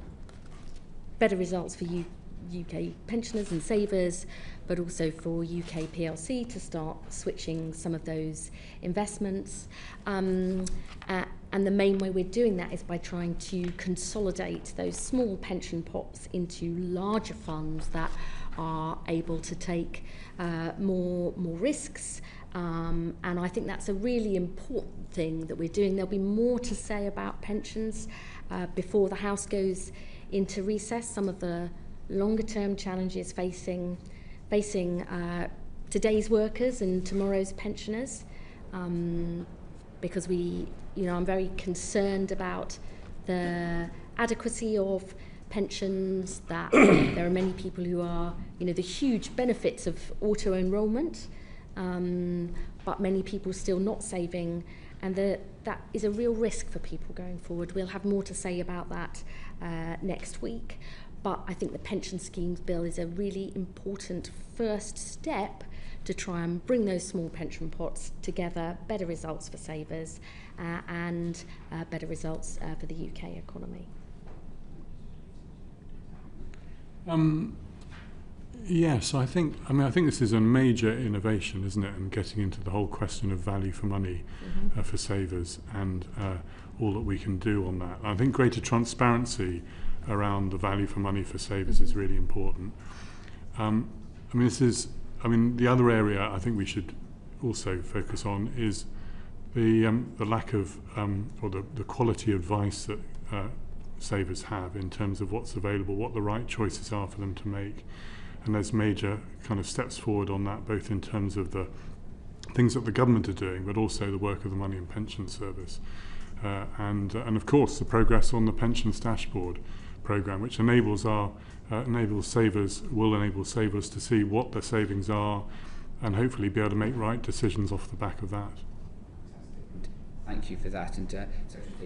A: better results for UK pensioners and savers, but also for UK PLC to start switching some of those investments. And the main way we're doing that is by trying to consolidate those small pension pots into larger funds that are able to take more risks. And I think that's a really important thing that we're doing. There'll be more to say about pensions before the House goes into recess. Some of the longer term challenges facing today's workers and tomorrow's pensioners, because I'm very concerned about the adequacy of pensions, that there are many people who are, the huge benefits of auto enrolment, but many people still not saving, and that is a real risk for people going forward. We'll have more to say about that next week, but I think the pension schemes bill is a really important first step to try and bring those small pension pots together, better results for savers, and better results for the UK economy.
C: Yes, I think this is a major innovation, isn't it? And getting into the whole question of value for money for savers, and all that we can do on that. I think greater transparency around the value for money for savers is really important. The other area I think we should also focus on is the lack of or the quality advice that savers have in terms of what's available, what the right choices are for them to make. And there's major kind of steps forward on that, both in terms of the things that the government are doing, but also the work of the Money and Pension Service. And of course, the progress on the Pensions Dashboard programme, which will enable savers to see what their savings are and hopefully be able to make right decisions off the back of that.
I: Thank you for that. And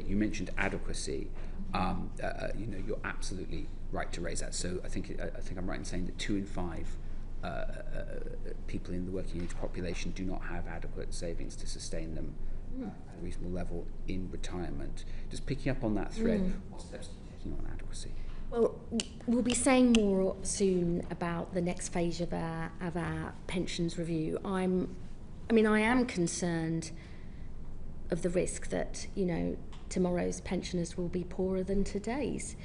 I: you mentioned adequacy. You're absolutely right to raise that. So I think I'm right in saying that 2 in 5 people in the working age population do not have adequate savings to sustain them at a reasonable level in retirement. Just picking up on that thread, what steps are you taking on adequacy?
A: Well, we'll be saying more soon about the next phase of our pensions review. I am concerned of the risk that, tomorrow's pensioners will be poorer than today's.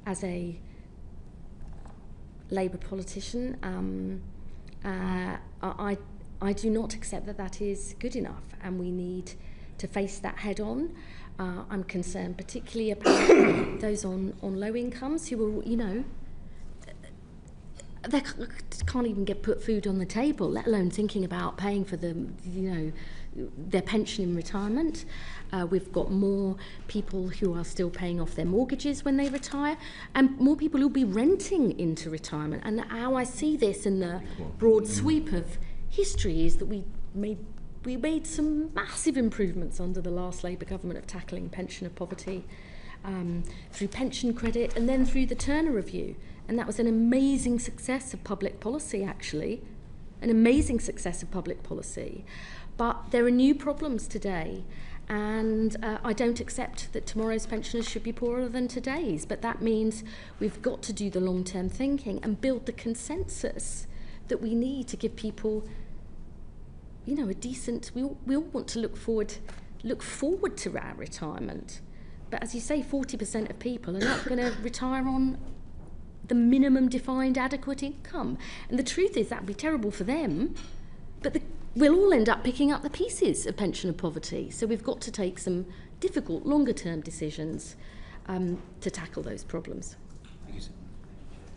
A: As a Labour politician, I do not accept that is good enough, and we need to face that head on. I'm concerned particularly about those on low incomes who are, they can't even put food on the table, let alone thinking about paying for their pension in retirement. We've got more people who are still paying off their mortgages when they retire, and more people who'll be renting into retirement. And how I see this in the broad sweep of history is that we made some massive improvements under the last Labour government of tackling pensioner poverty through pension credit and then through the Turner Review. And that was an amazing success of public policy, actually. An amazing success of public policy. But there are new problems today, and I don't accept that tomorrow's pensioners should be poorer than today's. But that means we've got to do the long-term thinking and build the consensus that we need to give people, a decent. We all want to look forward to our retirement. But as you say, 40% of people are not going to retire on the minimum defined adequate income. And the truth is that would be terrible for them, but we'll all end up picking up the pieces of pensioner poverty. So we've got to take some difficult, longer-term decisions to tackle those problems.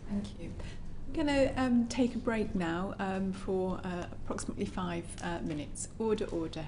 B: Thank you. We're going to take a break now for approximately 5 minutes. Order.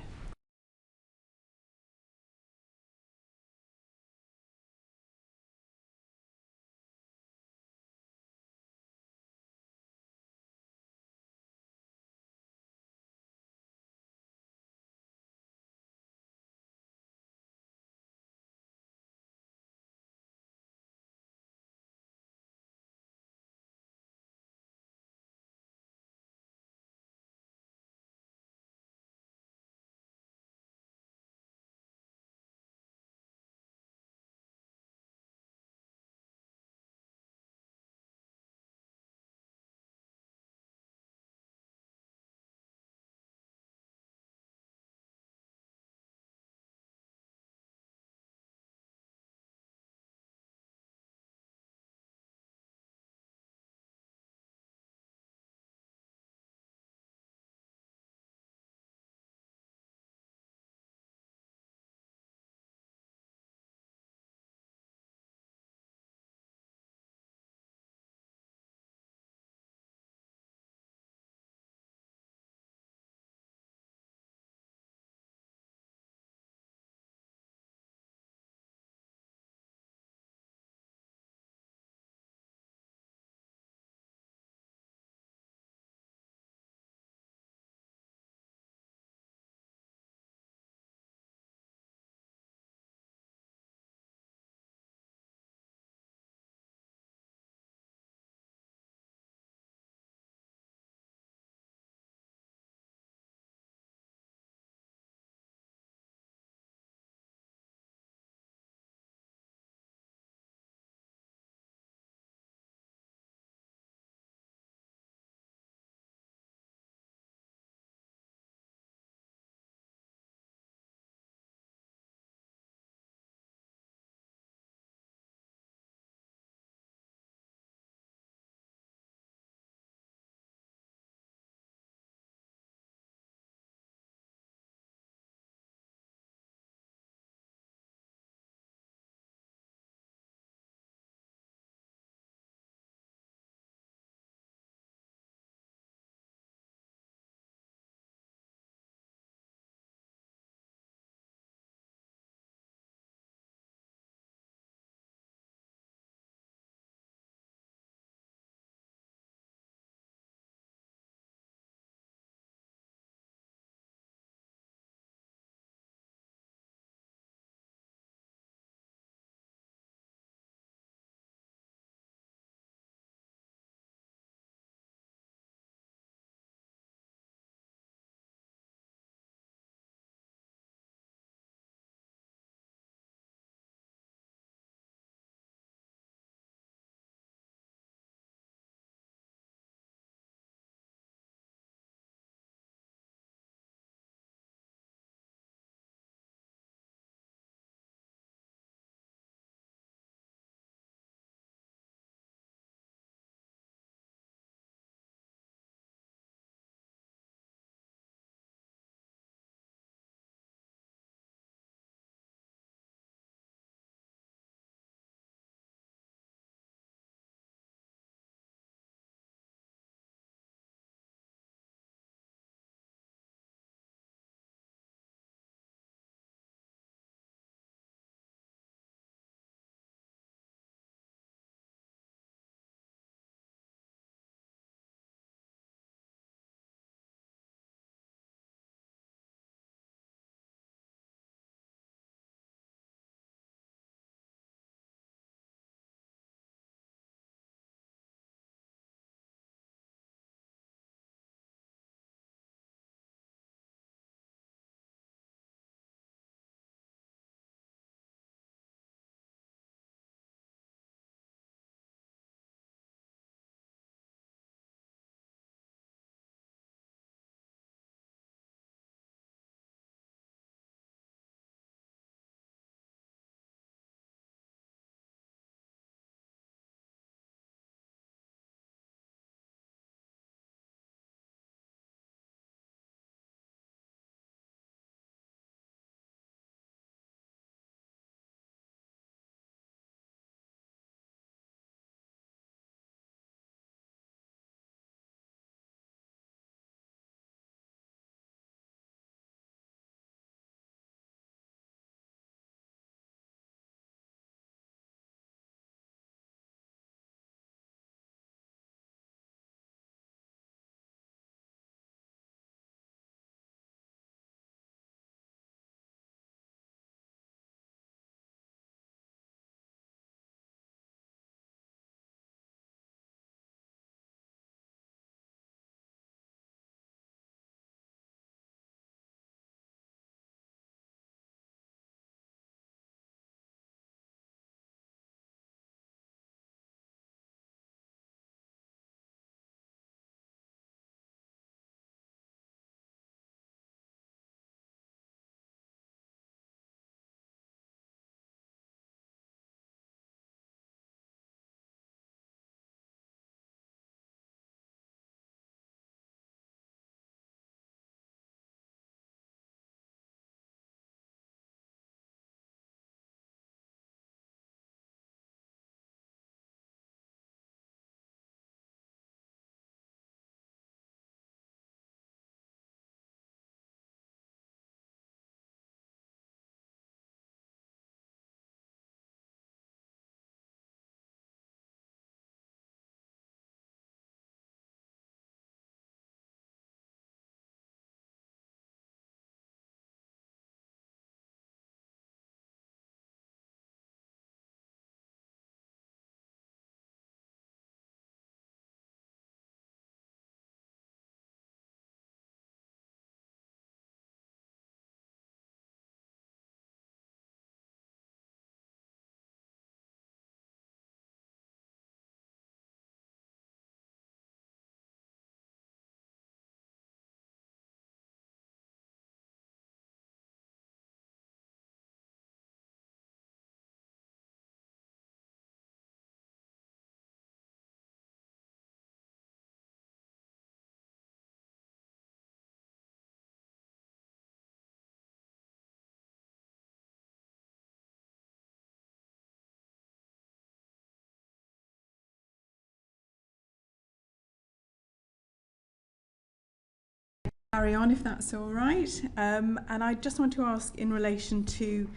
B: Carry on if that's all right. And I just want to ask in relation to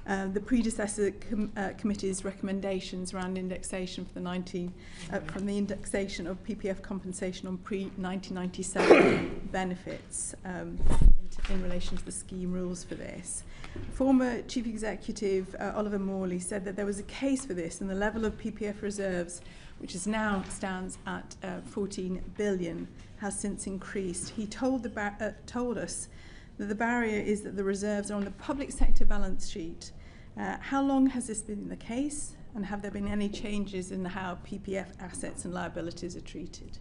B: the predecessor committee's recommendations around indexation for from the indexation of PPF compensation on pre-1997 benefits in relation to the scheme rules for this. Former Chief Executive Oliver Morley said that there was a case for this, and the level of PPF reserves, which is now stands at 14 billion, has since increased. He told us that the barrier is that the reserves are on the public sector balance sheet. How long has this been the case, and have there been any changes in how PPF assets and liabilities are treated?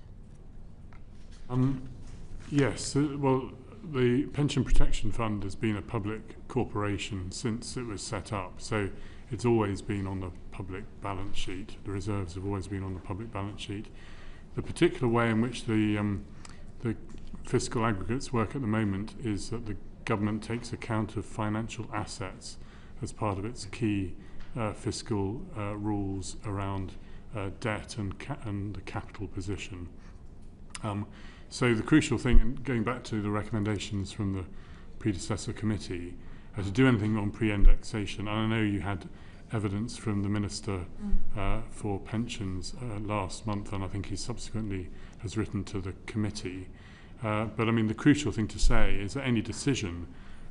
C: Yes, well, the Pension Protection Fund has been a public corporation since it was set up, so it's always been on the public balance sheet. The reserves have always been on the public balance sheet. The particular way in which the fiscal aggregates work at the moment is that the government takes account of financial assets as part of its key fiscal rules around debt and the capital position. So the crucial thing, and going back to the recommendations from the predecessor committee, to do anything on pre-indexation, and I know you had evidence from the Minister for Pensions last month, and I think he subsequently has written to the committee. But I mean, the crucial thing to say is that any decision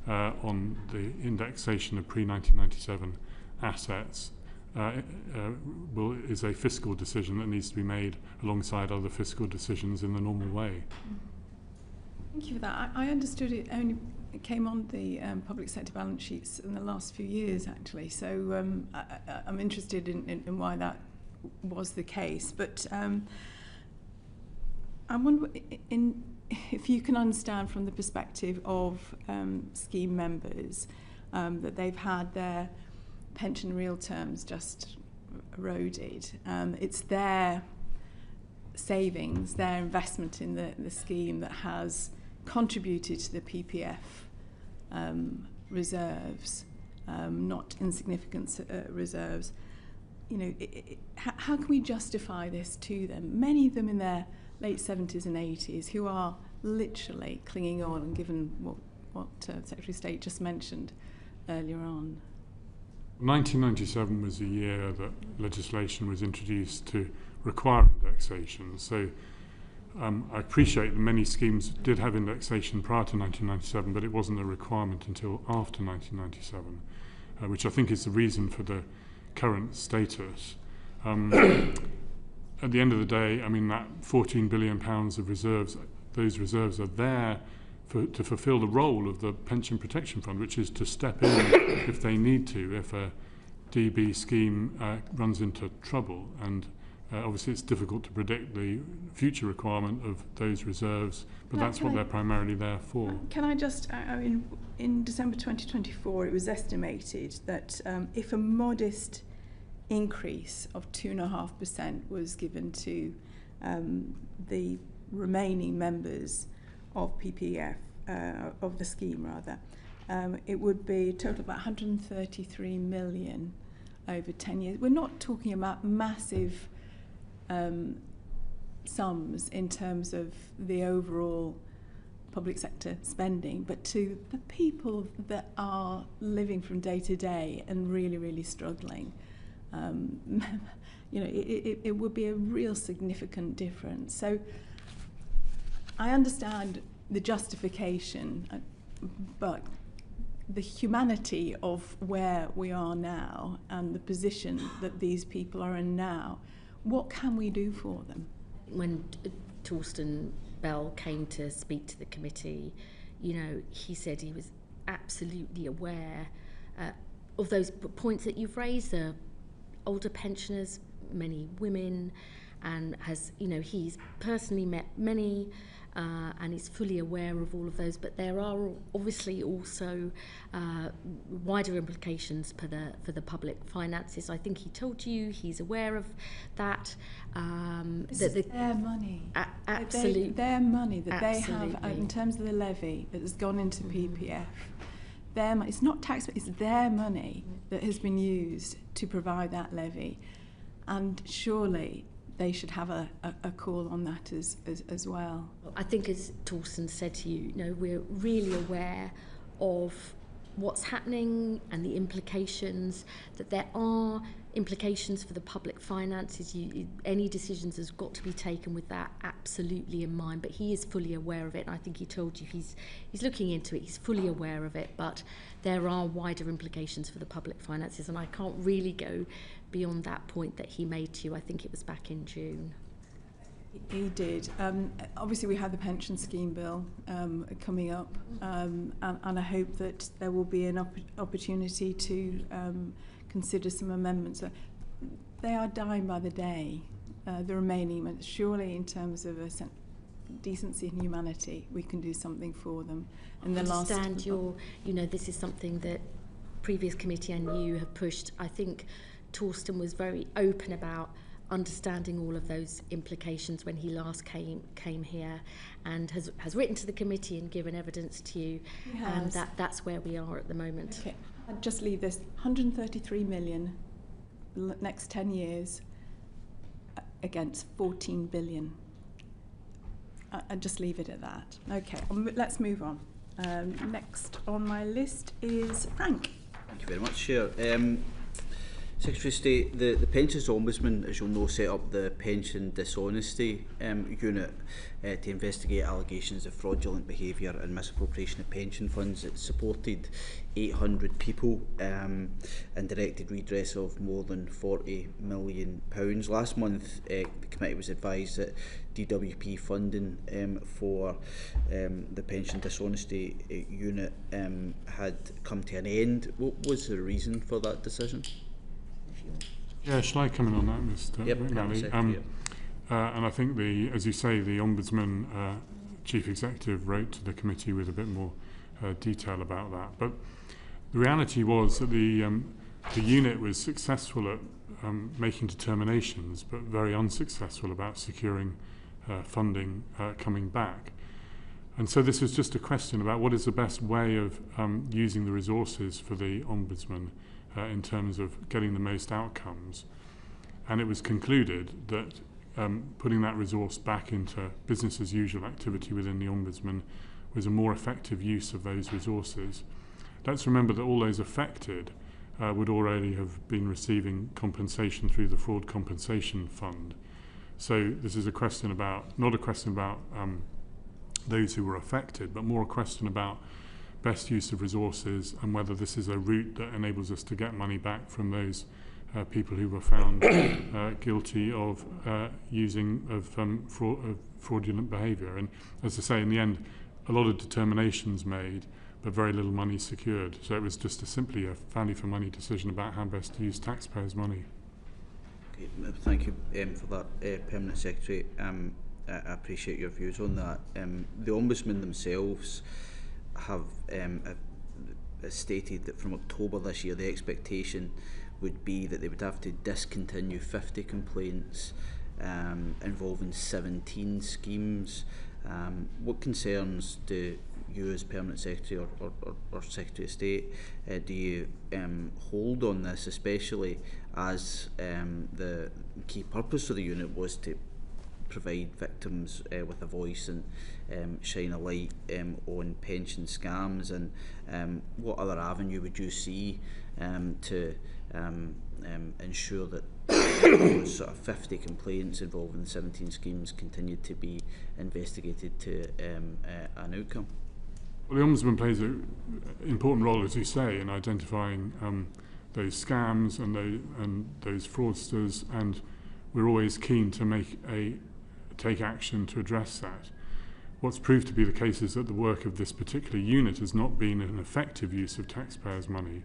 C: on the indexation of pre-1997 assets is a fiscal decision that needs to be made alongside other fiscal decisions in the normal way.
B: Thank you for that. I understood it only came on the public sector balance sheets in the last few years, actually. So I'm interested in why that was the case. But I wonder if you can understand from the perspective of scheme members that they've had their pension in real terms just eroded. It's their savings, their investment in the scheme that has contributed to the PPF reserves, not insignificant reserves. You know, how can we justify this to them? Many of them in their late 70s and 80s who are literally clinging on, and given what Secretary of State just mentioned earlier on.
C: 1997 was the year that legislation was introduced to require indexation. So I appreciate that many schemes did have indexation prior to 1997, but it wasn't a requirement until after 1997, which I think is the reason for the current status. At the end of the day, I mean, that £14 billion of reserves, those reserves are there to fulfil the role of the Pension Protection Fund, which is to step in if they need to, if a DB scheme runs into trouble. And obviously it's difficult to predict the future requirement of those reserves, but that's what they're primarily there for.
B: Can I just, I mean, in December 2024, it was estimated that if a modest increase of 2.5% was given to the remaining members of PPF, of the scheme rather, it would be a total of about 133 million over 10 years. We're not talking about massive sums in terms of the overall public sector spending, but to the people that are living from day to day and really, really struggling, you know, it would be a real significant difference. So I understand the justification, but the humanity of where we are now and the position that these people are in now, what can we do for them?
A: When Torsten Bell came to speak to the committee, you know, he said he was absolutely aware of those points that you've raised, the older pensioners, many women, and has, you know, he's personally met many and he's fully aware of all of those, but there are obviously also wider implications for the public finances. I think he told you he's aware of that.
B: This is their money.
A: Absolutely.
B: Their money that they have in terms of the levy that has gone into PPF. Their money, it's not tax, but it's their money that has been used to provide that levy. And surely they should have a call on that as well.
A: I think, as Torsten said to you, we're really aware of what's happening and the implications, that there are implications for the public finances. Any decisions has got to be taken with that absolutely in mind, but he is fully aware of it, and I think he told you he's looking into it, he's fully aware of it, but there are wider implications for the public finances, and I can't really go beyond that point that he made to you. I think it was back in June.
B: He did. Obviously, we have the pension scheme bill coming up, and I hope that there will be an opportunity to consider some amendments. They are dying by the day, the remaining amendments. Surely, in terms of decency and humanity, we can do something for them. And
A: I understand this is something that previous committee and you have pushed. I think Torsten was very open about understanding all of those implications when he last came here, and has written to the committee and given evidence to you, and that's where we are at the moment.
B: Okay, I'll just leave this 133 million next 10 years against 14 billion. I'll just leave it at that. Okay, let's move on. Next on my list is Frank.
H: Thank you very much, Chair. Secretary of State, the Pensions Ombudsman, as you'll know, set up the Pension Dishonesty Unit to investigate allegations of fraudulent behaviour and misappropriation of pension funds. It supported 800 people and directed redress of more than £40 million. Last month, the committee was advised that DWP funding for the Pension Dishonesty Unit had come to an end. What was the reason for that decision?
C: Yeah, shall I come in on that, Mr.
H: Yep,
C: McNally? And I think, as you say, the Ombudsman Chief Executive wrote to the committee with a bit more detail about that. But the reality was that the unit was successful at making determinations, but very unsuccessful about securing funding coming back. And so this was just a question about what is the best way of using the resources for the Ombudsman in terms of getting the most outcomes. And it was concluded that putting that resource back into business as usual activity within the Ombudsman was a more effective use of those resources. Let's remember that all those affected would already have been receiving compensation through the Fraud Compensation Fund. So this is a question about, not a question about those who were affected, but more a question about best use of resources and whether this is a route that enables us to get money back from those people who were found guilty of fraudulent behaviour. And as I say, in the end, a lot of determinations made, but very little money secured. So it was just simply a value for money decision about how best to use taxpayers' money.
H: Okay, thank you for that, Permanent Secretary. I appreciate your views on that. The Ombudsman themselves have stated that from October this year the expectation would be that they would have to discontinue 50 complaints involving 17 schemes. What concerns do you as Permanent Secretary or Secretary of State do you hold on this, especially as the key purpose of the unit was to provide victims with a voice and shine a light on pension scams, and what other avenue would you see to ensure that those sort of 50 complaints involving 17 schemes continued to be investigated to an outcome?
C: Well, the Ombudsman plays an important role, as you say, in identifying those scams and those fraudsters, and we're always keen to take action to address that. What's proved to be the case is that the work of this particular unit has not been an effective use of taxpayers' money.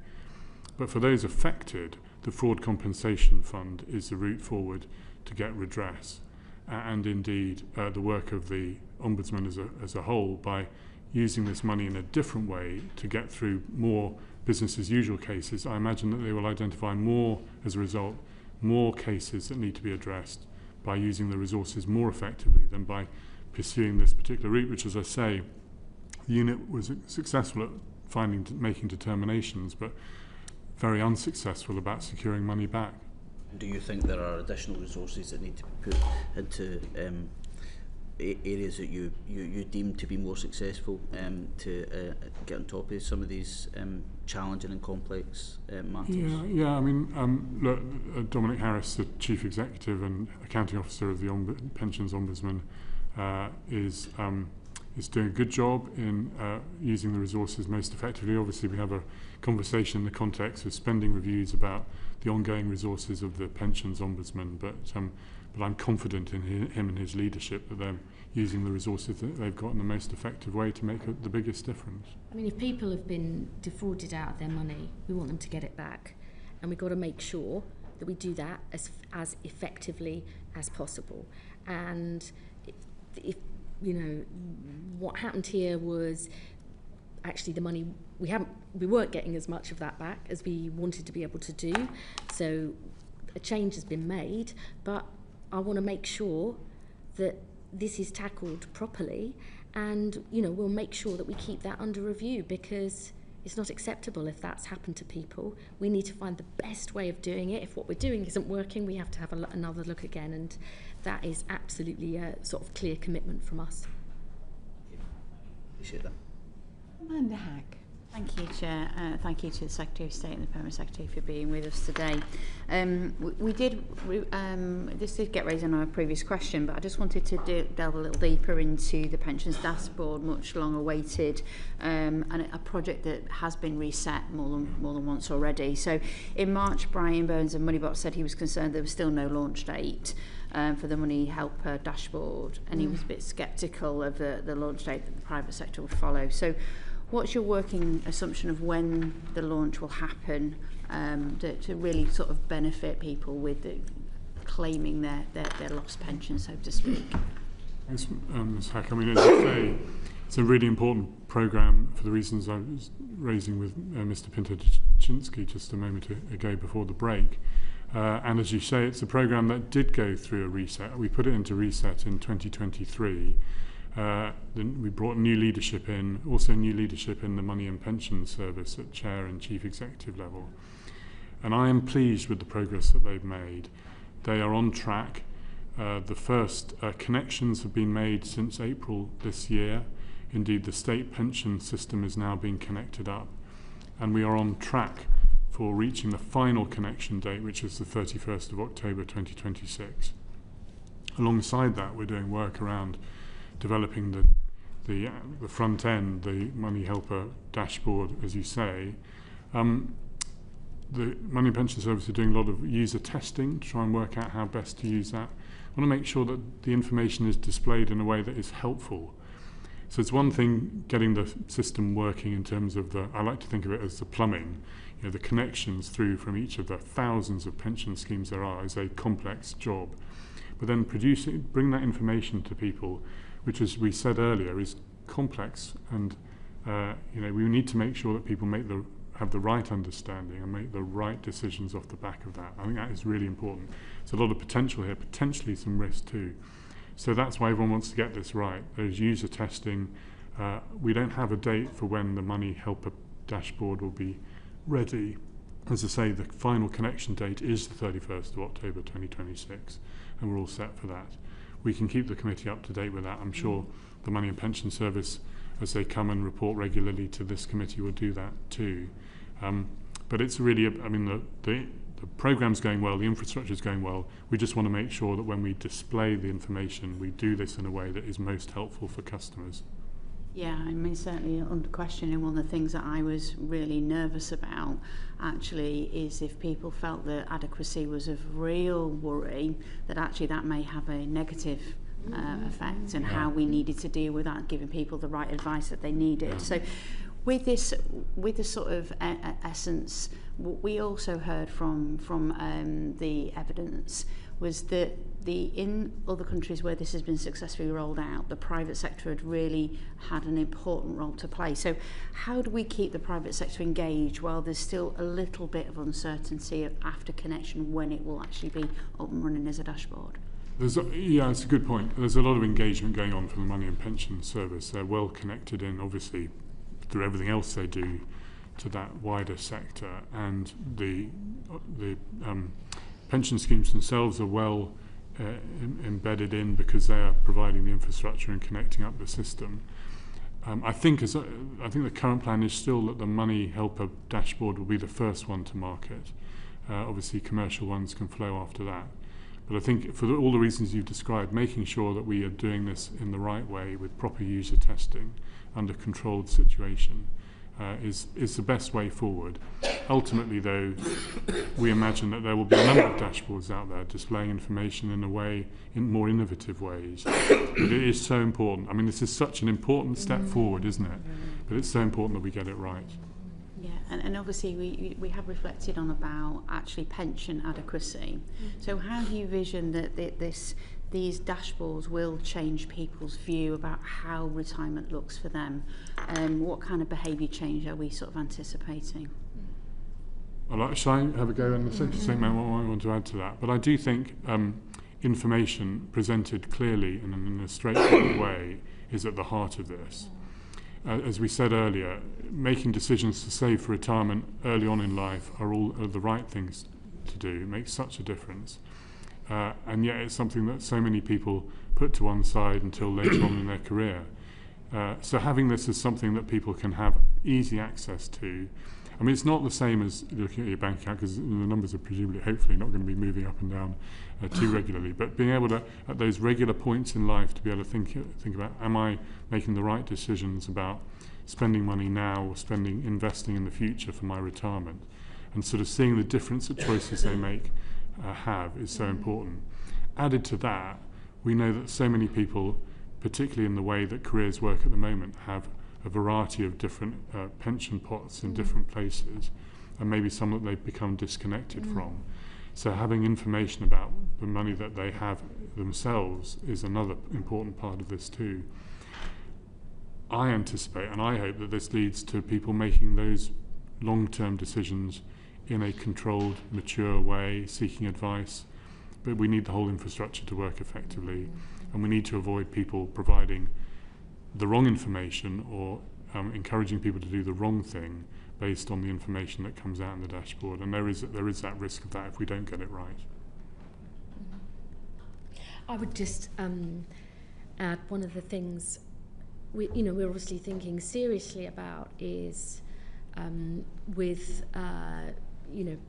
C: But for those affected, the Fraud Compensation Fund is the route forward to get redress. And indeed, the work of the Ombudsman as a whole, by using this money in a different way to get through more business as usual cases, I imagine that they will identify more, as a result, more cases that need to be addressed by using the resources more effectively than by pursuing this particular route, which, as I say, the unit was successful at making determinations, but very unsuccessful about securing money back.
H: Do you think there are additional resources that need to be put into areas that you deem to be more successful to get on top of some of these challenging and complex matters?
C: Yeah. I mean, look, Dominic Harris, the Chief Executive and Accounting Officer of the Pensions Ombudsman, is doing a good job in using the resources most effectively. Obviously, we have a conversation in the context of spending reviews about the ongoing resources of the Pensions Ombudsman, but I'm confident in him and his leadership that they're using the resources that they've got in the most effective way to make the biggest difference.
A: I mean, if people have been defrauded out of their money, we want them to get it back, and we've got to make sure that we do that as effectively as possible. And if you know, what happened here was actually the money we weren't getting as much of that back as we wanted to be able to do. So a change has been made, but I want to make sure that this is tackled properly, and we'll make sure that we keep that under review, because it's not acceptable if that's happened to people. We need to find the best way of doing it. If what we're doing isn't working, we have to have another look again, and that is absolutely a sort of clear commitment from us.
H: Appreciate that.
B: Amanda Hack.
J: Thank you, Chair. Thank you to the Secretary of State and the Permanent Secretary for being with us today. This did get raised in our previous question, but I just wanted to delve a little deeper into the pensions dashboard, much long awaited, and a project that has been reset more than once already. So in March, Brian Burns of Moneybox said he was concerned there was still no launch date for the Money Helper dashboard, and he was a bit sceptical of the launch date that the private sector would follow. So what's your working assumption of when the launch will happen to really sort of benefit people with claiming their lost pension, so to speak?
C: Thanks, Ms. Hack. I mean, as you say, it's a really important programme for the reasons I was raising with Mr. Pinto-Chinsky just a moment ago before the break. And as you say, it's a programme that did go through a reset. We put it into reset in 2023. Then we brought new leadership in, also new leadership in the Money and Pension Service at Chair and Chief Executive level. And I am pleased with the progress that they've made. They are on track. The first connections have been made since April this year. Indeed, the state pension system is now being connected up. And we are on track for reaching the final connection date, which is the 31st of October 2026. Alongside that, we're doing work around developing the front end, the Money Helper dashboard, as you say. The Money and Pension Service are doing a lot of user testing to try and work out how best to use that. I want to make sure that the information is displayed in a way that is helpful. So it's one thing getting the system working in terms of I like to think of it as the plumbing, the connections through from each of the thousands of pension schemes there are is a complex job. But then bring that information to people, which, as we said earlier, is complex, and we need to make sure that people have the right understanding and make the right decisions off the back of that. I think that is really important. There's a lot of potential here, potentially some risk too. So that's why everyone wants to get this right. There's user testing. We don't have a date for when the Money Helper dashboard will be ready. As I say, the final connection date is the 31st of October 2026, and we're all set for that. We can keep the committee up to date with that. I'm sure the Money and Pension Service, as they come and report regularly to this committee, will do that too. But it's really, the programme's going well, the infrastructure's going well. We just want to make sure that when we display the information, we do this in a way that is most helpful for customers.
J: Yeah, I mean, certainly under question, and one of the things that I was really nervous about actually is if people felt that adequacy was of real worry, that actually that may have a negative effect, and how we needed to deal with that, giving people the right advice that they needed. So with this sort of essence, what we also heard from the evidence was that in other countries where this has been successfully rolled out, the private sector had really had an important role to play. So how do we keep the private sector engaged while there's still a little bit of uncertainty after connection when it will actually be up and running as a dashboard?
C: It's a good point. There's a lot of engagement going on from the Money and Pension Service. They're well connected in, obviously, through everything else they do to that wider sector, and the pension schemes themselves are well embedded in because they are providing the infrastructure and connecting up the system. I think the current plan is still that the Money Helper dashboard will be the first one to market. Obviously, commercial ones can flow after that. But I think for all the reasons you've described, making sure that we are doing this in the right way with proper user testing under controlled situation is the best way forward. Ultimately, though, we imagine that there will be a number of dashboards out there displaying information in more innovative ways. But it is so important. I mean, this is such an important step forward, isn't it? But it's so important that we get it right.
J: Yeah, and obviously we have reflected on about actually pension adequacy. So how do you vision that these dashboards will change people's view about how retirement looks for them? What kind of behaviour change are we sort of anticipating?
C: Shall I have a go and the Secretary State might want to add to that? But I do think information presented clearly and in a straightforward way is at the heart of this. As we said earlier, making decisions to save for retirement early on in life are the right things to do. It makes such a difference. And yet it's something that so many people put to one side until later on in their career. So having this as something that people can have easy access to, I mean, it's not the same as looking at your bank account because the numbers are presumably, hopefully, not going to be moving up and down too regularly. But being able to, at those regular points in life, to be able to think about, am I making the right decisions about spending money now or investing in the future for my retirement, and sort of seeing the difference that choices they make have is so important. Added to that, we know that so many people, particularly in the way that careers work at the moment, have a variety of different pension pots in different places, and maybe some that they've become disconnected from. So having information about the money that they have themselves is another important part of this too. I anticipate and I hope that this leads to people making those long-term decisions in a controlled, mature way, seeking advice. But we need the whole infrastructure to work effectively, and we need to avoid people providing the wrong information or encouraging people to do the wrong thing based on the information that comes out in the dashboard. And there is that risk of that if we don't get it right.
A: I would just add one of the things we're obviously thinking seriously about is with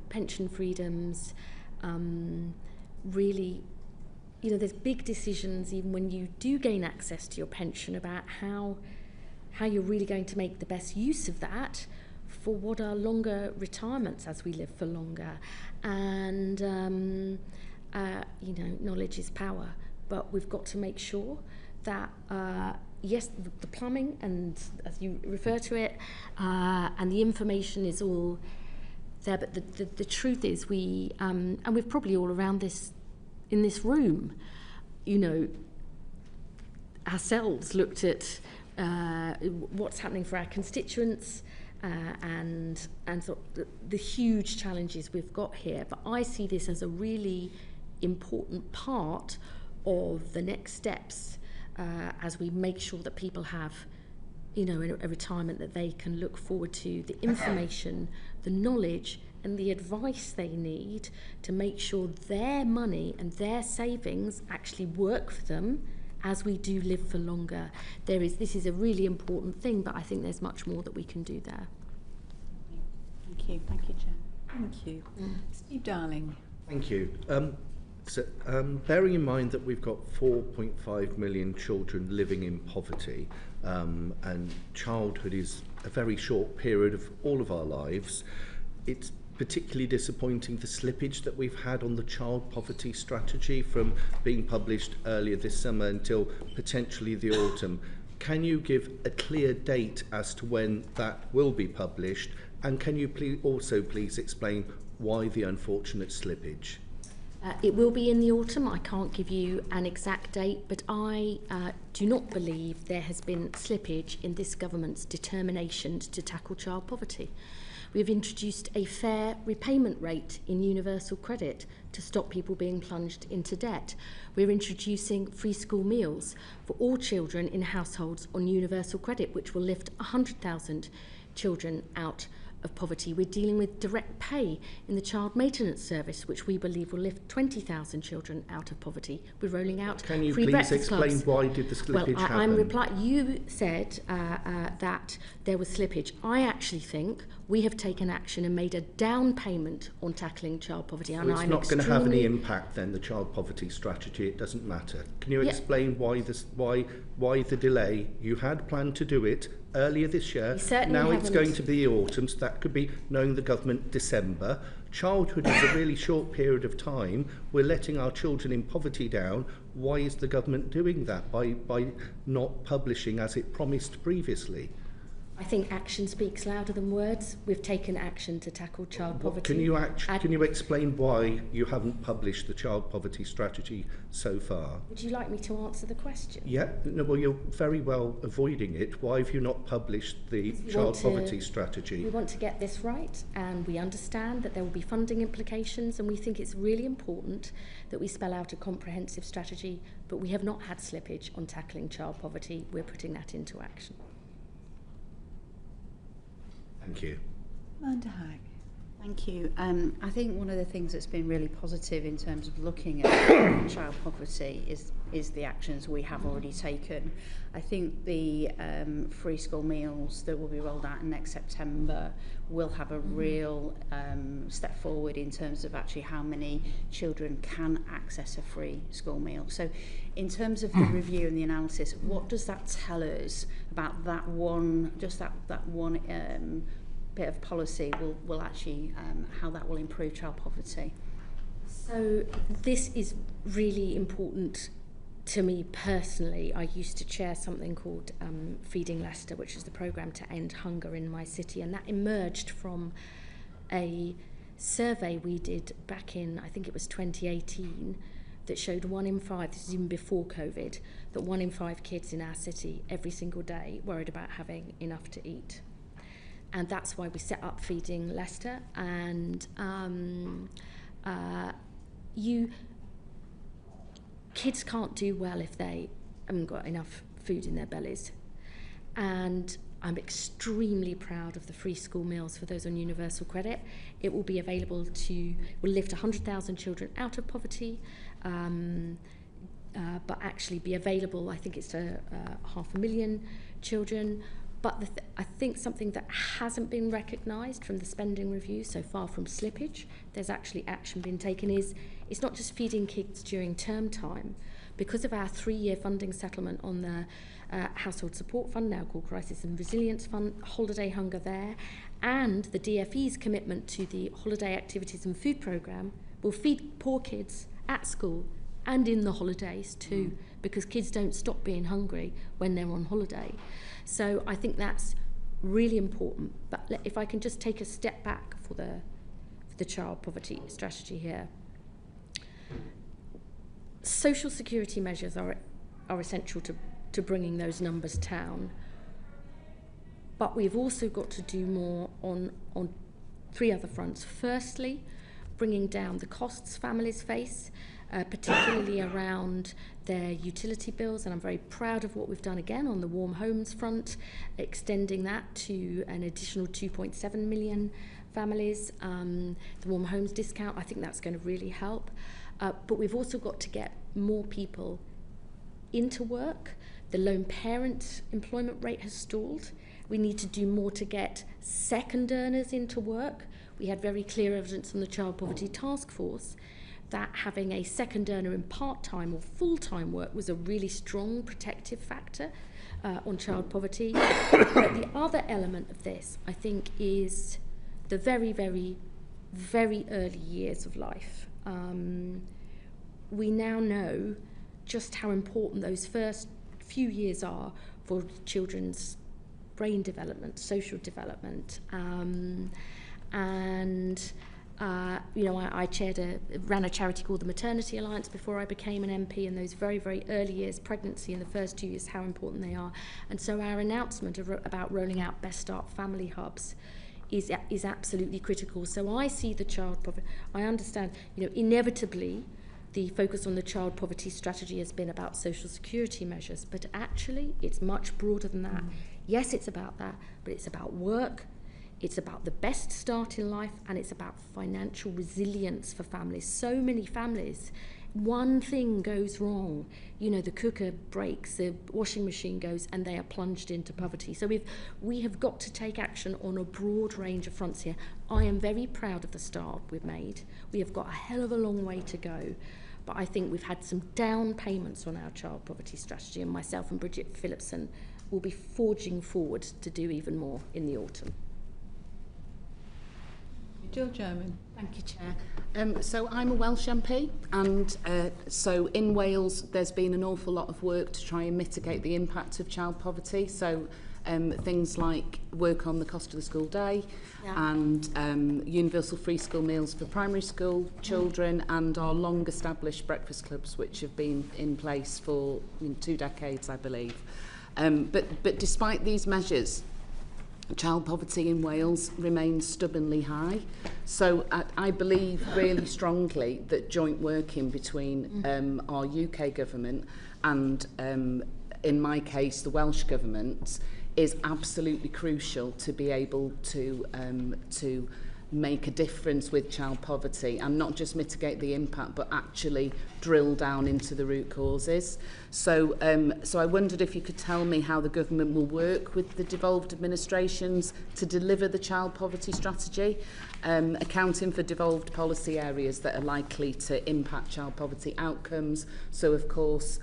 A: pension freedoms, really, there's big decisions even when you do gain access to your pension about how you're really going to make the best use of that for what are longer retirements as we live for longer. And knowledge is power, but we've got to make sure that yes, the plumbing, and as you refer to it, and the information is all there, but the truth is and we've probably all around this in this room, ourselves looked at what's happening for our constituents and sort of the huge challenges we've got here. But I see this as a really important part of the next steps as we make sure that people have a retirement that they can look forward to, the information, the knowledge and the advice they need to make sure their money and their savings actually work for them as we do live for longer. This is a really important thing, but I think there's much more that we can do there.
J: Thank you. Thank you, Chair.
B: Thank you. Steve Darling.
D: Thank you. Bearing in mind that we've got 4.5 million children living in poverty, and childhood is a very short period of all of our lives, it's particularly disappointing the slippage that we've had on the child poverty strategy from being published earlier this summer until potentially the autumn. Can you give a clear date as to when that will be published, and can you please explain why the unfortunate slippage?
A: It will be in the autumn. I can't give you an exact date, but I do not believe there has been slippage in this government's determination to tackle child poverty. We have introduced a fair repayment rate in universal credit to stop people being plunged into debt. We're introducing free school meals for all children in households on universal credit, which will lift 100,000 children out of poverty. We're dealing with direct pay in the child maintenance service, which we believe will lift 20,000 children out of poverty. We're rolling out
D: Can you
A: free
D: please
A: breakfast
D: explain
A: clubs.
D: why did the slippage
A: well,
D: happen?
A: You said that there was slippage. I actually think we have taken action and made a down payment on tackling child poverty.
D: So it's not going to have any impact then, the child poverty strategy, it doesn't matter. Can you explain why the delay? You had planned to do it earlier this year. Now it's going to be the autumn, so that could be, knowing the government, December. Childhood is a really short period of time. We're letting our children in poverty down. Why is the government doing that by not publishing as it promised previously?
A: I think action speaks louder than words. We've taken action to tackle child poverty.
D: Can you explain why you haven't published the child poverty strategy so far?
A: Would you like me to answer the question?
D: Yeah, no, well, you're very well avoiding it. Why have you not published the child poverty strategy?
A: We want to get this right, and we understand that there will be funding implications, and we think it's really important that we spell out a comprehensive strategy, but we have not had slippage on tackling child poverty. We're putting that into action.
D: Thank you.
B: Amanda Hagg.
J: Thank you. I think one of the things that's been really positive in terms of looking at child poverty is the actions we have already taken. I think the free school meals that will be rolled out next September will have a real step forward in terms of actually how many children can access a free school meal. So in terms of the review and the analysis, what does that tell us about that one, just that one bit of policy will actually, how that will improve child poverty?
A: So this is really important to me personally. I used to chair something called Feeding Leicester, which is the programme to end hunger in my city, and that emerged from a survey we did back in, I think it was 2018, that showed 1 in 5, this is even before COVID, that 1 in 5 kids in our city every single day worried about having enough to eat. And that's why we set up Feeding Leicester. And kids can't do well if they haven't got enough food in their bellies. And I'm extremely proud of the free school meals for those on universal credit. It will be available will lift 100,000 children out of poverty, but actually be available, I think it's to 500,000 children. But I think something that hasn't been recognised from the spending review so far from slippage, there's actually action being taken, is it's not just feeding kids during term time. Because of our 3-year funding settlement on the Household Support Fund, now called Crisis and Resilience Fund, holiday hunger there, and the DFE's commitment to the Holiday Activities and Food Programme will feed poor kids at school and in the holidays too, because kids don't stop being hungry when they're on holiday. So I think that's really important. But if I can just take a step back for the child poverty strategy here. Social security measures are essential to bringing those numbers down. But we've also got to do more on 3 other fronts. Firstly, bringing down the costs families face, particularly around their utility bills, and I'm very proud of what we've done again on the warm homes front, extending that to an additional 2.7 million families. The warm homes discount, I think that's going to really help. But we've also got to get more people into work. The lone parent employment rate has stalled. We need to do more to get second earners into work. We had very clear evidence on the Child Poverty Task Force that having a second earner in part-time or full-time work was a really strong protective factor on child poverty. But the other element of this, I think, is the very, very, very early years of life. We now know just how important those first few years are for children's brain development, social development, I ran a charity called the Maternity Alliance before I became an MP, and those very, very early years, pregnancy in the first 2 years, how important they are. And so our announcement about rolling out Best Start family hubs is absolutely critical. So I see the child poverty, I understand, inevitably the focus on the child poverty strategy has been about social security measures, but actually it's much broader than that. Yes, it's about that, but it's about work, It's about the best start in life, and it's about financial resilience for families. So many families, one thing goes wrong, the cooker breaks, the washing machine goes, and they are plunged into poverty. So we have got to take action on a broad range of fronts here. I am very proud of the start we've made. We have got a hell of a long way to go, but I think we've had some down payments on our child poverty strategy, and myself and Bridget Phillipson will be forging forward to do even more in the autumn.
B: Jill German.
F: Thank you, Chair. So I'm a Welsh MP, and so in Wales there's been an awful lot of work to try and mitigate the impact of child poverty. So things like work on the cost of the school day, and universal free school meals for primary school children, and our long established breakfast clubs, which have been in place for 2 decades, I believe. But despite these measures, child poverty in Wales remains stubbornly high. So I believe really strongly that joint working between our UK government and, in my case, the Welsh government is absolutely crucial to be able to make a difference with child poverty, and not just mitigate the impact, but actually drill down into the root causes. So I wondered if you could tell me how the government will work with the devolved administrations to deliver the child poverty strategy, accounting for devolved policy areas that are likely to impact child poverty outcomes. So of course,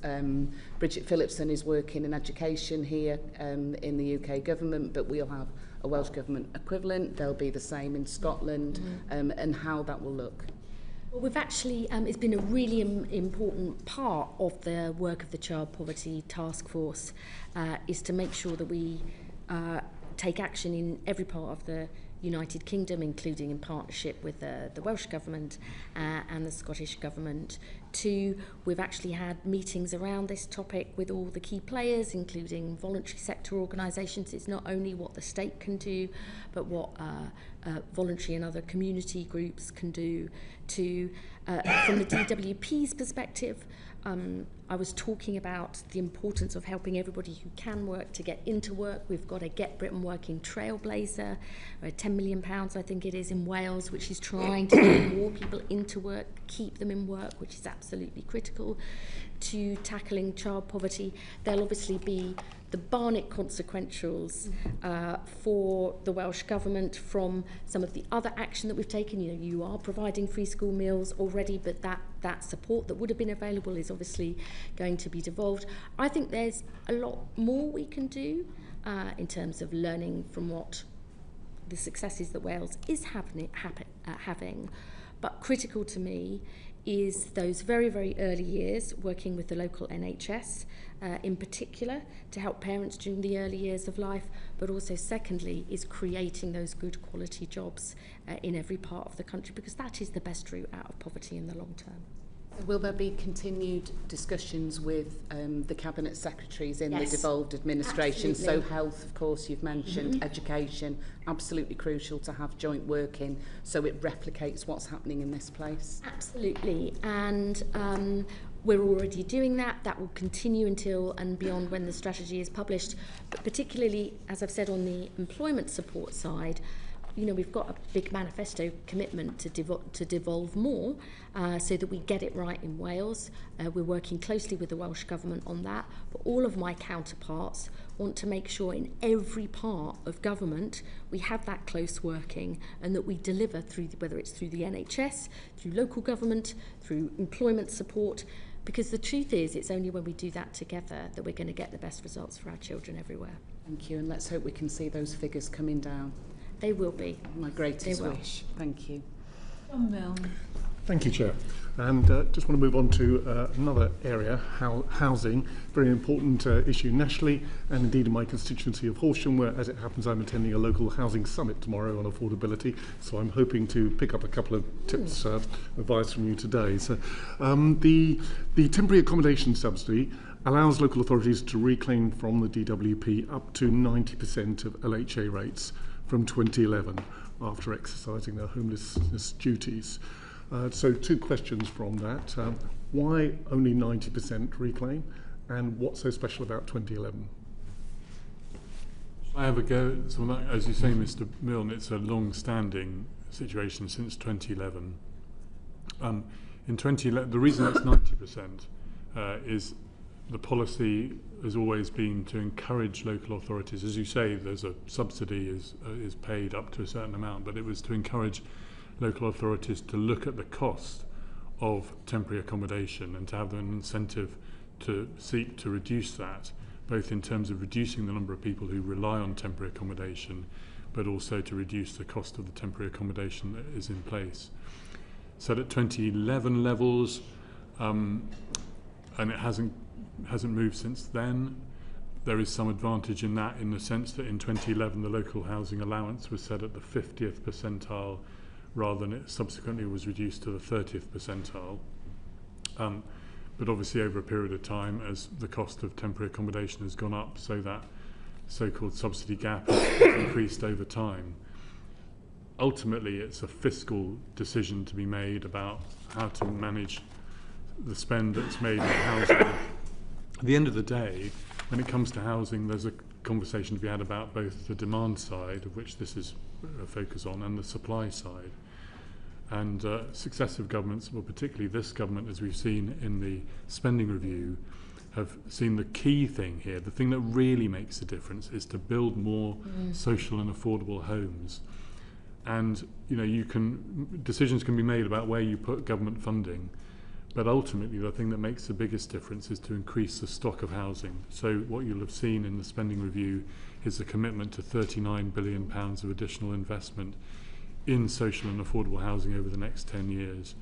F: Bridget Phillipson is working in education here in the UK government, but we'll have a Welsh Government equivalent. They'll be the same in Scotland, and how that will look.
A: Well, we've actually, it's been a really important part of the work of the Child Poverty Task Force, is to make sure that we take action in every part of the United Kingdom, including in partnership with the Welsh Government and the Scottish Government. We've actually had meetings around this topic with all the key players, including voluntary sector organisations. It's not only what the state can do, but what voluntary and other community groups can do from the DWP's perspective. I was talking about the importance of helping everybody who can work to get into work. We've got a Get Britain Working Trailblazer, £10 million, I think it is, in Wales, which is trying to get more people into work, keep them in work, which is absolutely critical to tackling child poverty. There'll obviously be the Barnett consequentials for the Welsh Government from some of the other action that we've taken. You are providing free school meals already, but that support that would have been available is obviously going to be devolved. I think there's a lot more we can do in terms of learning from what the successes that Wales is having. But critical to me is those very, very early years, working with the local NHS in particular to help parents during the early years of life, but also secondly is creating those good quality jobs in every part of the country, because that is the best route out of poverty in the long term.
F: Will there be continued discussions with the Cabinet Secretaries in the devolved administration?
A: Absolutely.
F: So health, of course, you've mentioned, education, absolutely crucial to have joint working so it replicates what's happening in this place.
A: Absolutely, and we're already doing that. That will continue until and beyond when the strategy is published, but particularly, as I've said, on the employment support side, we've got a big manifesto commitment to devolve more so that we get it right in Wales. We're working closely with the Welsh Government on that, but all of my counterparts want to make sure in every part of government we have that close working and that we deliver through, whether it's through the NHS, through local government, through employment support, because the truth is it's only when we do that together that we're going to get the best results for our children everywhere.
F: Thank you, and let's hope we can see those figures coming down.
A: They will be.
F: My greatest wish. Thank you.
B: John Milne.
K: Thank you, Chair. And just want to move on to another area, housing, very important issue nationally and indeed in my constituency of Horsham, where, as it happens, I'm attending a local housing summit tomorrow on affordability. So I'm hoping to pick up a couple of tips, advice from you today. So the temporary accommodation subsidy allows local authorities to reclaim from the DWP up to 90% of LHA rates from 2011 after exercising their homelessness duties. So 2 questions from that. Why only 90% reclaim, and what's so special about 2011?
C: I have a go at some of that. As you say, Mr. Milne, it's a long-standing situation since 2011. In 2011, the reason it's 90% is the policy has always been to encourage local authorities. As you say, there's a subsidy is paid up to a certain amount, but it was to encourage local authorities to look at the cost of temporary accommodation and to have an incentive to seek to reduce that, both in terms of reducing the number of people who rely on temporary accommodation, but also to reduce the cost of the temporary accommodation that is in place. So at 2011 levels, and it hasn't moved since then. There is some advantage in that, in the sense that in 2011 the local housing allowance was set at the 50th percentile rather than it subsequently was reduced to the 30th percentile. But obviously over a period of time, as the cost of temporary accommodation has gone up, so that so-called subsidy gap has increased over time. Ultimately, it's a fiscal decision to be made about how to manage the spend that's made on housing. At the end of the day, when it comes to housing, there's a conversation to be had about both the demand side, of which this is a focus on, and the supply side. And successive governments, well, particularly this government, as we've seen in the spending review, have seen the key thing here, the thing that really makes a difference, is to build more social and affordable homes. And decisions can be made about where you put government funding, but ultimately the thing that makes the biggest difference is to increase the stock of housing. So what you'll have seen in the spending review is a commitment to £39 billion of additional investment in social and affordable housing over the next 10 years.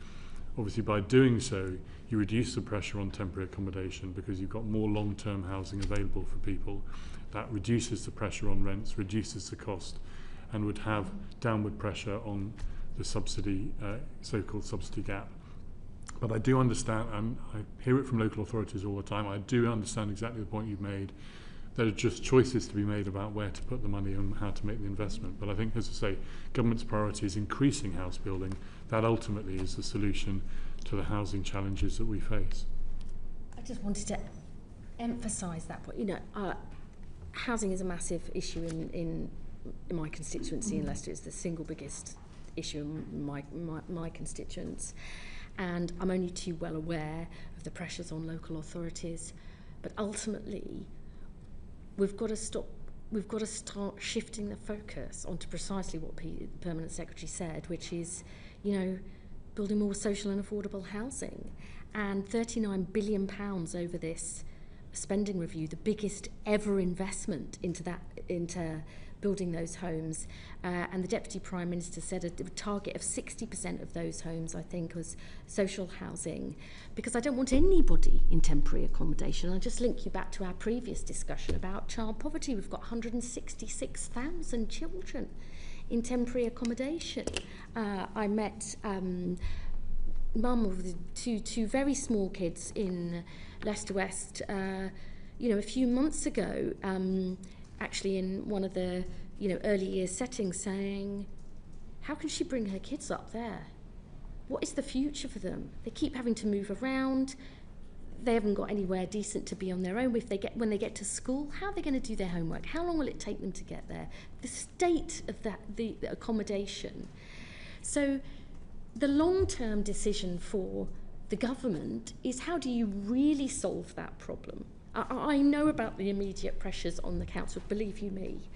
C: Obviously, by doing so, you reduce the pressure on temporary accommodation because you've got more long-term housing available for people. That reduces the pressure on rents, reduces the cost, and would have downward pressure on the subsidy, so-called subsidy gap. But I do understand, and I hear it from local authorities all the time, I do understand exactly the point you've made. There are just choices to be made about where to put the money and how to make the investment. But I think, as I say, government's priority is increasing house building. That ultimately is the solution to the housing challenges that we face.
A: I just wanted to emphasise that point. Housing is a massive issue in my constituency in Leicester. It's the single biggest issue in my constituents. And I'm only too well aware of the pressures on local authorities. But ultimately, we've got to start shifting the focus onto precisely what the Permanent Secretary said, which is, building more social and affordable housing. And £39 billion over this spending review, the biggest ever investment into building those homes. And the Deputy Prime Minister said a target of 60% of those homes, I think, was social housing, because I don't want anybody in temporary accommodation. I'll just link you back to our previous discussion about child poverty. We've got 166,000 children in temporary accommodation. I met mum with two very small kids in Leicester West, a few months ago, actually in one of the early years settings, saying, how can she bring her kids up there? What is the future for them? They keep having to move around. They haven't got anywhere decent to be on their own. When they get to school, how are they going to do their homework? How long will it take them to get there? The state of the accommodation. So the long-term decision for the government is, how do you really solve that problem? I know about the immediate pressures on the council, believe you me.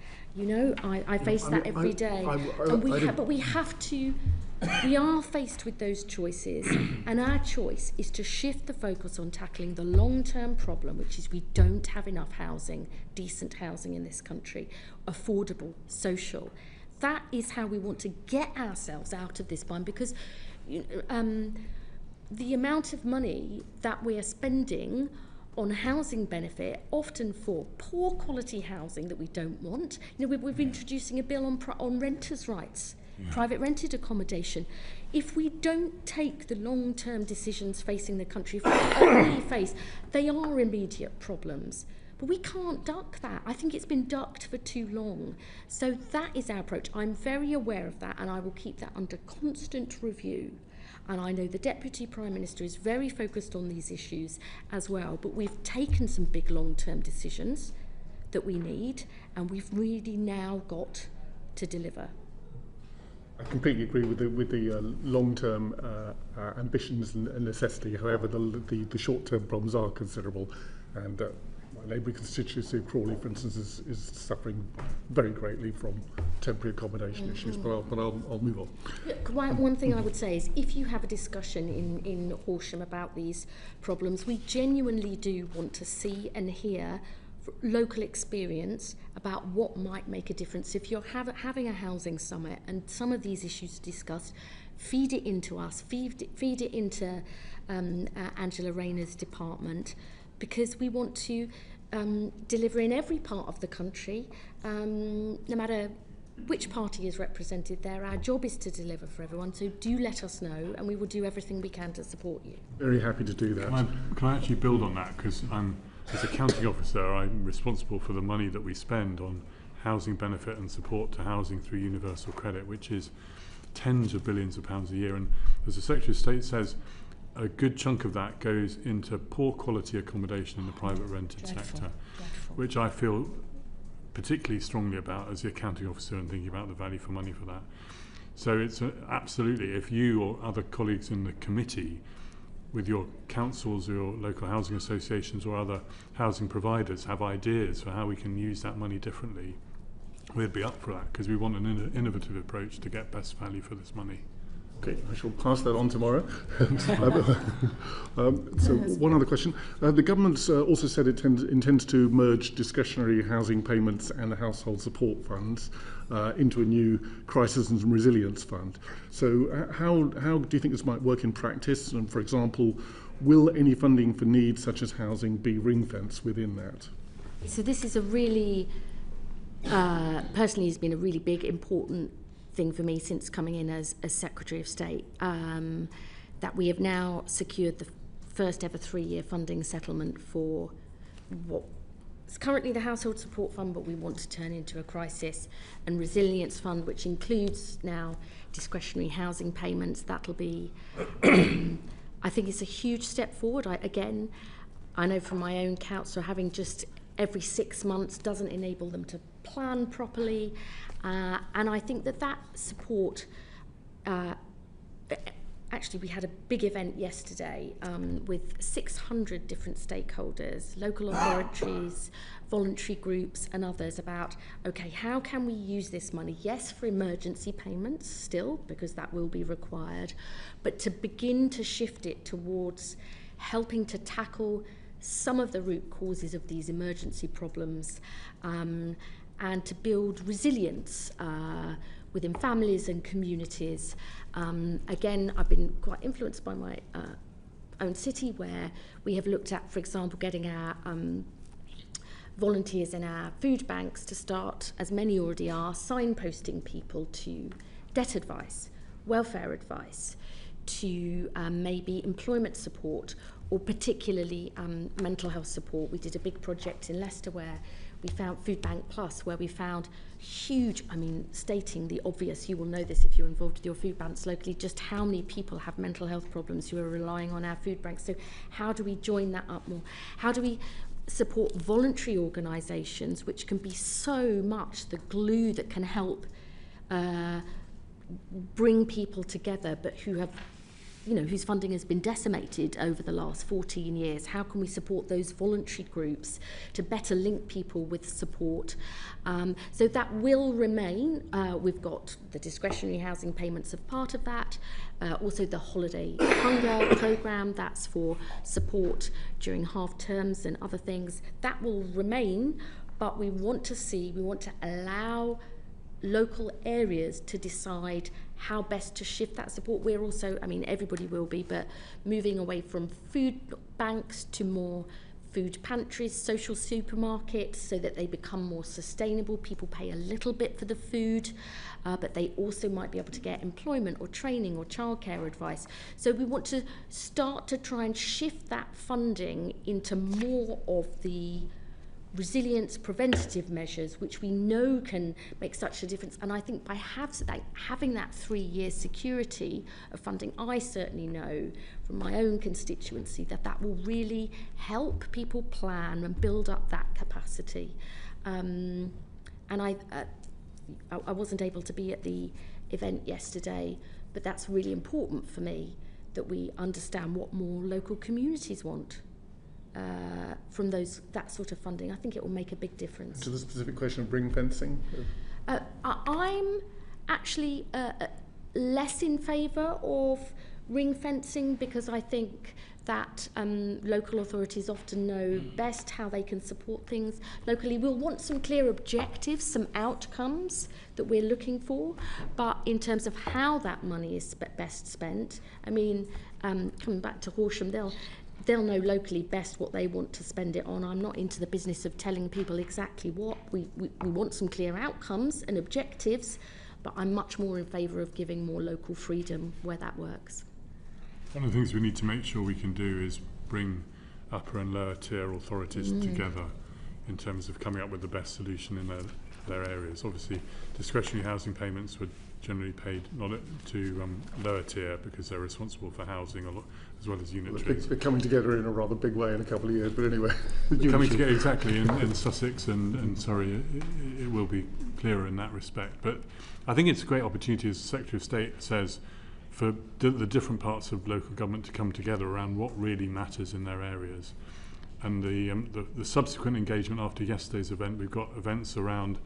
A: I face that every day. But we are faced with those choices, and our choice is to shift the focus on tackling the long-term problem, which is we don't have enough housing, decent housing in this country, affordable, social. That is how we want to get ourselves out of this bind, because the amount of money that we are spending on housing benefit, often for poor quality housing that we don't want. We're introducing a bill on renters' rights, private rented accommodation. If we don't take the long-term decisions facing the country, if we only face, they are immediate problems. But we can't duck that. I think it's been ducked for too long. So that is our approach. I'm very aware of that, and I will keep that under constant review. And I know the Deputy Prime Minister is very focused on these issues as well, but we've taken some big long-term decisions. that we need, and we've really now got to deliver.
K: I completely agree with the long-term ambitions and necessity. However, the short-term problems are considerable, and my Labour constituency of Crawley, for instance, is suffering very greatly from temporary accommodation issues. But I'll move on.
A: One thing I would say is, if you have a discussion in Horsham about these problems, we genuinely do want to see and hear local experience about what might make a difference. If you're having a housing summit and some of these issues discussed, feed it into us, feed it into Angela Rayner's department, because we want to deliver in every part of the country, no matter which party is represented there. Our job is to deliver for everyone, so do let us know and we will do everything we can to support you.
K: Very happy to do that.
C: Can I actually build on that, because as accounting officer, I'm responsible for the money that we spend on housing benefit and support to housing through universal credit, which is tens of billions of pounds a year. And as the Secretary of State says, a good chunk of that goes into poor quality accommodation in the private rented sector, which I feel particularly strongly about as the accounting officer and thinking about the value for money for that. So it's absolutely, if you or other colleagues in the committee with your councils or your local housing associations or other housing providers have ideas for how we can use that money differently, we'd be up for that, because we want an innovative approach to get best value for this money.
K: Okay, I shall pass that on tomorrow. So one other question. The government's also said it intends to merge discretionary housing payments and the household support funds into a new crisis and resilience fund. So how do you think this might work in practice? And for example, will any funding for needs such as housing be ring-fenced within that?
A: So this is a really, personally, has been a really big, important thing for me since coming in as Secretary of State, that we have now secured the first ever 3-year funding settlement for what is currently the Household Support Fund, but we want to turn into a Crisis and Resilience Fund, which includes now discretionary housing payments. That'll be, I think it's a huge step forward. I know from my own council, having just every 6 months doesn't enable them to plan properly. And I think that support, actually we had a big event yesterday with 600 different stakeholders, local authorities, voluntary groups and others about, okay, how can we use this money? Yes, for emergency payments still, because that will be required, but to begin to shift it towards helping to tackle some of the root causes of these emergency problems, and to build resilience within families and communities. Again, I've been quite influenced by my own city, where we have looked at, for example, getting our volunteers in our food banks to start, as many already are, signposting people to debt advice, welfare advice, to maybe employment support, or particularly mental health support. We did a big project in Leicester where we found Food Bank Plus, where we found huge, stating the obvious, you will know this if you're involved with your food banks locally, just how many people have mental health problems who are relying on our food banks. So how do we join that up more? How do we support voluntary organisations, which can be so much the glue that can help bring people together, but who have, whose funding has been decimated over the last 14 years? How can we support those voluntary groups to better link people with support? So that will remain. We've got the discretionary housing payments as part of that. Also the holiday hunger programme, that's for support during half terms and other things. That will remain, but we want to allow local areas to decide how best to shift that support. We're also, everybody will be, but moving away from food banks to more food pantries, social supermarkets, so that they become more sustainable. People pay a little bit for the food, but they also might be able to get employment or training or childcare advice. So we want to start to try and shift that funding into more of the resilience preventative measures, which we know can make such a difference. And I think by having that 3-year security of funding, I certainly know from my own constituency that will really help people plan and build up that capacity. And I wasn't able to be at the event yesterday, but that's really important for me, that we understand what more local communities want from that sort of funding. I think it will make a big difference.
K: To the specific question of ring fencing?
A: I'm actually less in favour of ring fencing, because I think that local authorities often know best how they can support things locally. We'll want some clear objectives, some outcomes that we're looking for, but in terms of how that money is best spent, I mean, coming back to Horsham, they'll know locally best what they want to spend it on. I'm not into the business of telling people exactly what. We want some clear outcomes and objectives, but I'm much more in favour of giving more local freedom where that works.
C: One of the things we need to make sure we can do is bring upper and lower tier authorities together in terms of coming up with the best solution in their areas. Obviously, discretionary housing payments were generally paid not to lower tier because they're responsible for housing a lot, as well as unitary.
K: They're coming together in a rather big way in a couple of years, but anyway.
C: Coming together exactly in Sussex and Surrey, it will be clearer in that respect. But I think it's a great opportunity, as the Secretary of State says, for the different parts of local government to come together around what really matters in their areas. And the subsequent engagement after yesterday's event, we've got events around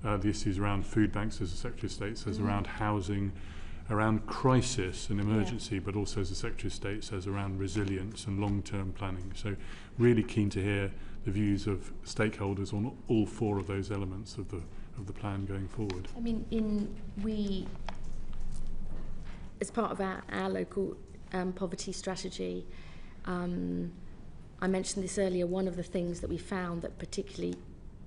C: the issues around food banks, as the Secretary of State says, around housing, around crisis and emergency, but also, as the Secretary of State says, around resilience and long-term planning. So really keen to hear the views of stakeholders on all four of those elements of the plan going forward.
A: I mean, as part of our local poverty strategy, I mentioned this earlier, one of the things that we found that particularly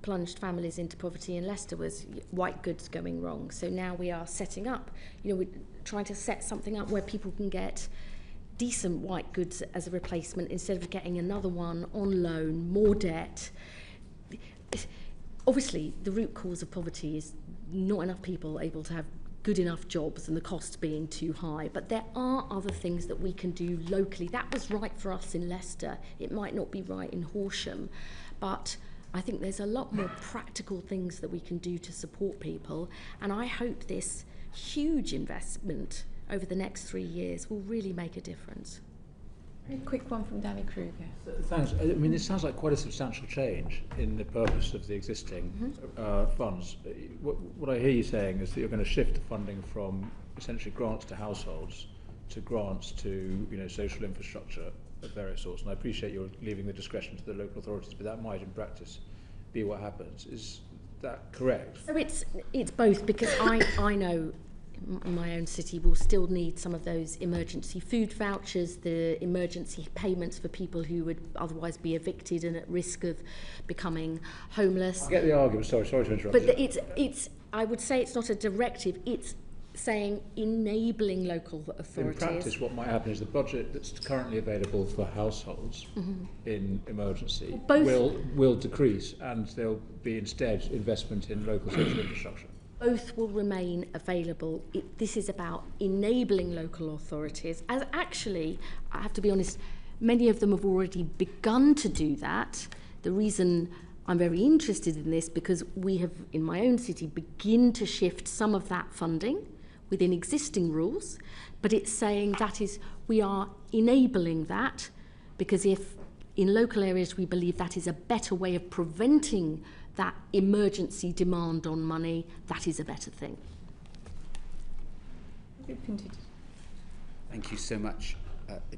A: plunged families into poverty in Leicester was white goods going wrong. So now we are setting up, we're trying to set something up where people can get decent white goods as a replacement instead of getting another one on loan, more debt. Obviously, the root cause of poverty is not enough people able to have good enough jobs and the cost being too high, but there are other things that we can do locally. That was right for us in Leicester. It might not be right in Horsham, but I think there's a lot more practical things that we can do to support people, and I hope this huge investment over the next 3 years will really make a difference.
B: Very quick one from Danny Kruger.
E: Thanks. I mean, it sounds like quite a substantial change in the purpose of the existing funds. What I hear you saying is that you're going to shift the funding from essentially grants to households to grants to social infrastructure of various sorts. And I appreciate you're leaving the discretion to the local authorities, but that might, in practice, be what happens. Is that correct?
A: So it's both, because I know my own city will still need some of those emergency food vouchers, the emergency payments for people who would otherwise be evicted and at risk of becoming homeless.
E: I get the argument, sorry to interrupt you.
A: But it's I would say it's not a directive, it's saying enabling local authorities.
E: In practice, what might happen is the budget that's currently available for households in emergency will decrease, and there'll be instead investment in local social infrastructure.
A: Both will remain available. This is about enabling local authorities. As actually, I have to be honest, many of them have already begun to do that. The reason I'm very interested in this, because we have, in my own city, begin to shift some of that funding within existing rules, but it's saying that is, we are enabling that, because if in local areas we believe that is a better way of preventing that emergency demand on money, that is a better thing.
I: Thank you so much,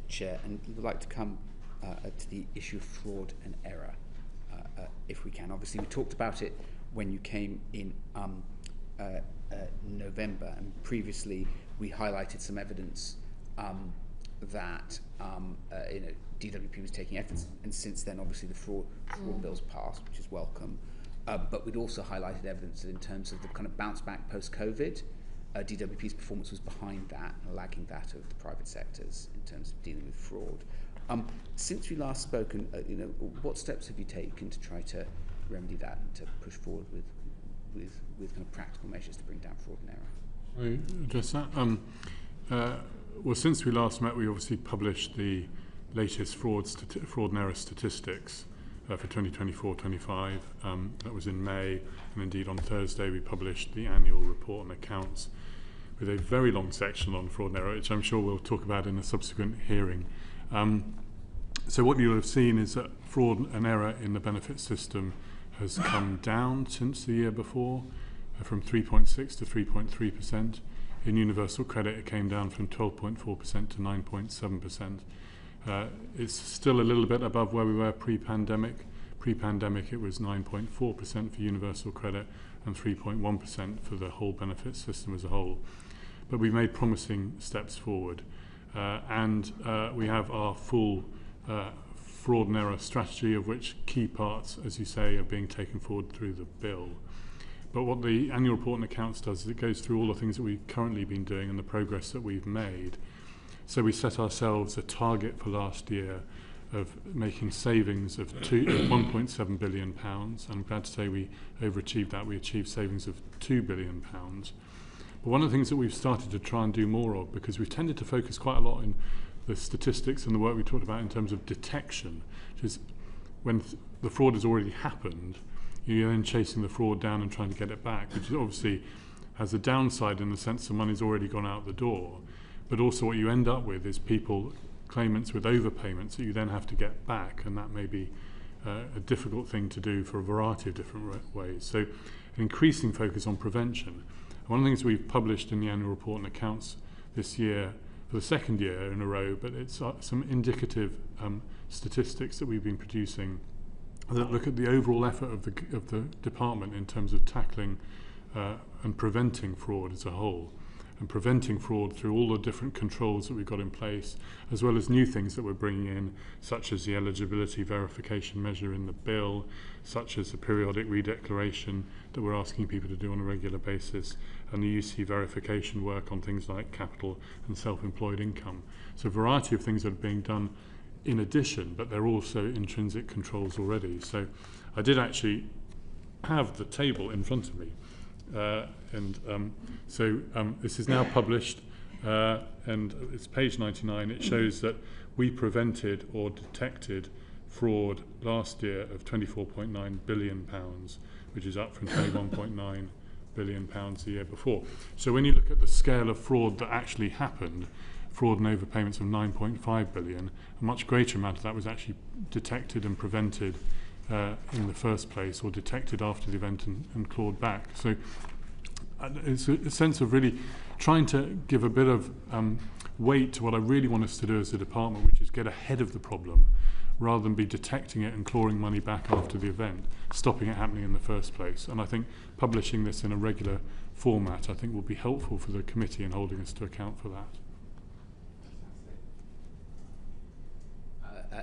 I: Chair. And we would like to come to the issue of fraud and error, if we can. Obviously, we talked about it when you came in November, and previously we highlighted some evidence that DWP was taking efforts, and since then, obviously, the fraud bill's passed, which is welcome. But we'd also highlighted evidence that in terms of the kind of bounce back post-COVID, DWP's performance was behind that and lagging that of the private sectors in terms of dealing with fraud. Since we last spoken, what steps have you taken to try to remedy that and to push forward with kind of practical measures to bring down fraud and error?
C: Shall I address that? Well, since we last met, we obviously published the latest fraud and error statistics. for 2024-25. That was in May, and indeed on Thursday we published the annual report and accounts with a very long section on fraud and error, which I'm sure we'll talk about in a subsequent hearing. So what you'll have seen is that fraud and error in the benefit system has come down since the year before, from 3.6 to 3.3%. In universal credit, it came down from 12.4% to 9.7%. It's still a little bit above where we were pre-pandemic. Pre-pandemic, it was 9.4% for universal credit and 3.1% for the whole benefit system as a whole. But we made promising steps forward, and we have our full fraud and error strategy, of which key parts, as you say, are being taken forward through the bill. But what the annual report and accounts does is it goes through all the things that we've currently been doing and the progress that we've made. So we set ourselves a target for last year of making savings of 1.7 billion pounds. I'm glad to say we overachieved that. We achieved savings of 2 billion pounds. But one of the things that we've started to try and do more of, because we've tended to focus quite a lot in the statistics and the work we talked about in terms of detection, which is when the fraud has already happened, you're then chasing the fraud down and trying to get it back, which obviously has a downside in the sense the money's already gone out the door. But also what you end up with is claimants with overpayments that you then have to get back, and that may be a difficult thing to do for a variety of different ways. So an increasing focus on prevention. And one of the things we've published in the annual report and accounts this year, for the second year in a row, but it's some indicative statistics that we've been producing that look at the overall effort of the department in terms of tackling and preventing fraud as a whole, and preventing fraud through all the different controls that we've got in place, as well as new things that we're bringing in, such as the eligibility verification measure in the bill, such as the periodic redeclaration that we're asking people to do on a regular basis, and the UC verification work on things like capital and self-employed income. So a variety of things that are being done in addition, but they're also intrinsic controls already. So I did actually have the table in front of me. So this is now published, and it's page 99. It shows that we prevented or detected fraud last year of £24.9 billion, which is up from £21.9 billion the year before. So when you look at the scale of fraud that actually happened, fraud and overpayments of 9.5 billion, a much greater amount of that was actually detected and prevented in the first place, or detected after the event and clawed back. So it's a sense of really trying to give a bit of weight to what I really want us to do as a department, which is get ahead of the problem rather than be detecting it and clawing money back after the event, stopping it happening in the first place. And I think publishing this in a regular format, I think, will be helpful for the committee in holding us to account for that.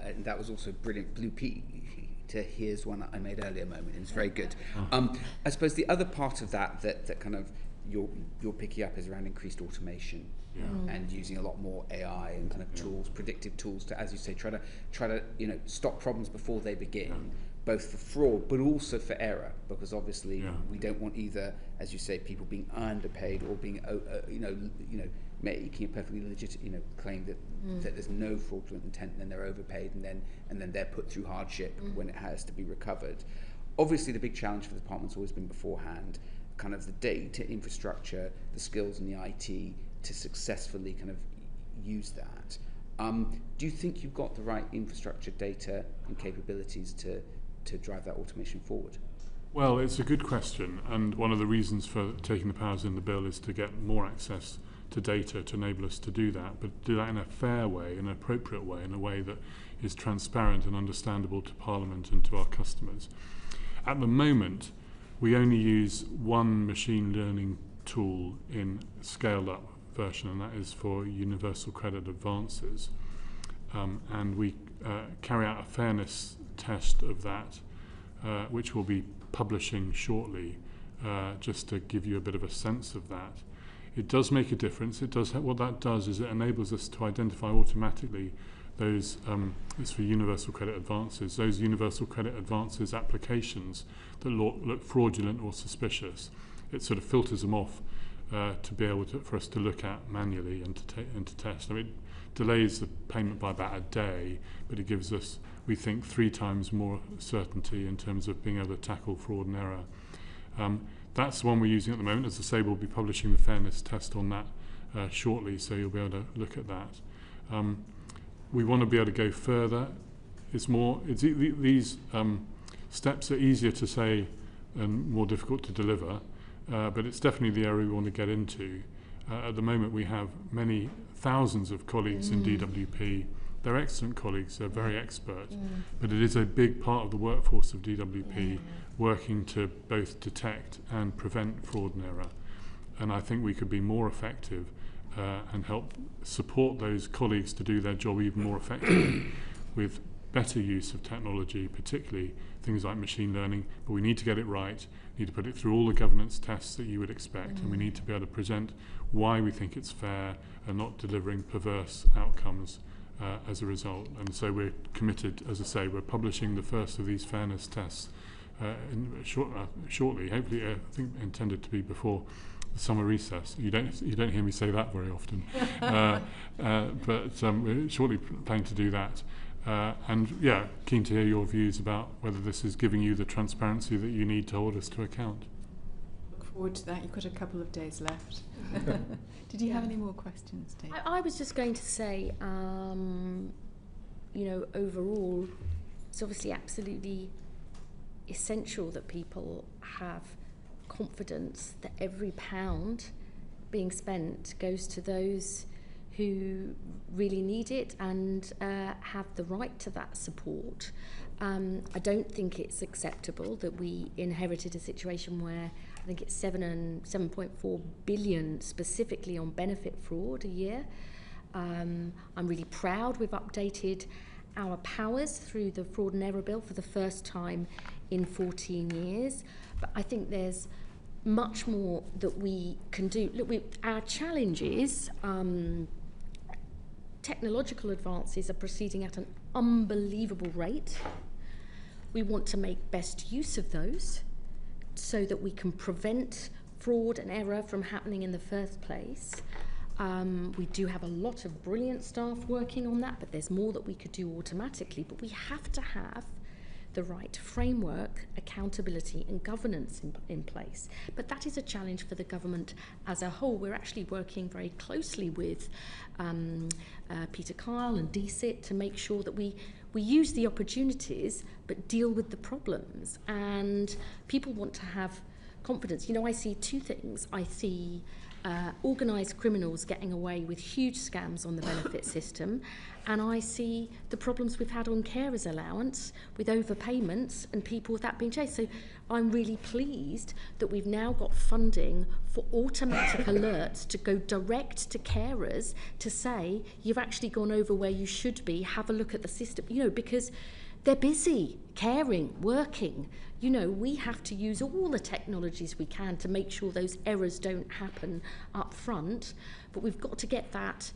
I: And that was also brilliant. Blue Peter, here's one that I made earlier moment, and it's very good. I suppose the other part of that kind of you're picking up is around increased automation and using a lot more AI and kind of tools, predictive tools to, as you say, try to stop problems before they begin, both for fraud but also for error, because obviously we don't want either, as you say, people being underpaid or being making a perfectly legit claim that there's no fraudulent intent and then they're overpaid and then they're put through hardship when it has to be recovered. Obviously the big challenge for the department's always been beforehand, kind of the data infrastructure, the skills and the IT to successfully kind of use that. Do you think you've got the right infrastructure, data and capabilities to drive that automation forward?
C: Well, it's a good question, and one of the reasons for taking the powers in the bill is to get more access to data to enable us to do that, but do that in a fair way, in an appropriate way, in a way that is transparent and understandable to Parliament and to our customers. At the moment, we only use one machine learning tool in scaled up version, and that is for universal credit advances. And we carry out a fairness test of that, which we'll be publishing shortly, just to give you a bit of a sense of that. It does make a difference. What that does is it enables us to identify automatically those, it's for universal credit advances, those universal credit advances applications that look fraudulent or suspicious. It sort of filters them off to be able to, for us to look at manually and to test. I mean, delays the payment by about a day, but it gives us, we think, 3 times more certainty in terms of being able to tackle fraud and error. That's the one we're using at the moment. As I say, we'll be publishing the fairness test on that shortly, so you'll be able to look at that. We want to be able to go further. These steps are easier to say and more difficult to deliver, but it's definitely the area we want to get into. At the moment, we have many thousands of colleagues in DWP. They're excellent colleagues, they're very expert, but it is a big part of the workforce of DWP working to both detect and prevent fraud and error. And I think we could be more effective and help support those colleagues to do their job even more effectively with better use of technology, particularly things like machine learning. But we need to get it right, need to put it through all the governance tests that you would expect, and we need to be able to present why we think it's fair and not delivering perverse outcomes as a result. And so we're committed, as I say, we're publishing the first of these fairness tests shortly, hopefully, I think intended to be before the summer recess. You don't hear me say that very often, but we're shortly planning to do that. And yeah, keen to hear your views about whether this is giving you the transparency that you need to hold us to account.
B: Look forward to that. You've got a couple of days left. Did you have any more questions, Dave?
A: I was just going to say, overall, it's obviously absolutely essential that people have confidence that every pound being spent goes to those who really need it and have the right to that support. I don't think it's acceptable that we inherited a situation where I think it's 7.4 billion specifically on benefit fraud a year. I'm really proud we've updated our powers through the fraud and error bill for the first time in 14 years. But I think there's much more that we can do. Look, our challenge is technological advances are proceeding at an unbelievable rate. We want to make best use of those so that we can prevent fraud and error from happening in the first place. We do have a lot of brilliant staff working on that, but there's more that we could do automatically. But we have to have the right framework, accountability and governance in place. But that is a challenge for the government as a whole. We're actually working very closely with Peter Kyle and DCIT to make sure that we use the opportunities but deal with the problems. And people want to have confidence. I see two things. I see organised criminals getting away with huge scams on the benefit system, and I see the problems we've had on carers allowance with overpayments and people with that being chased. So I'm really pleased that we've now got funding for automatic alerts to go direct to carers to say, you've actually gone over where you should be, have a look at the system, because they're busy, caring, working. We have to use all the technologies we can to make sure those errors don't happen up front. But we've got to get that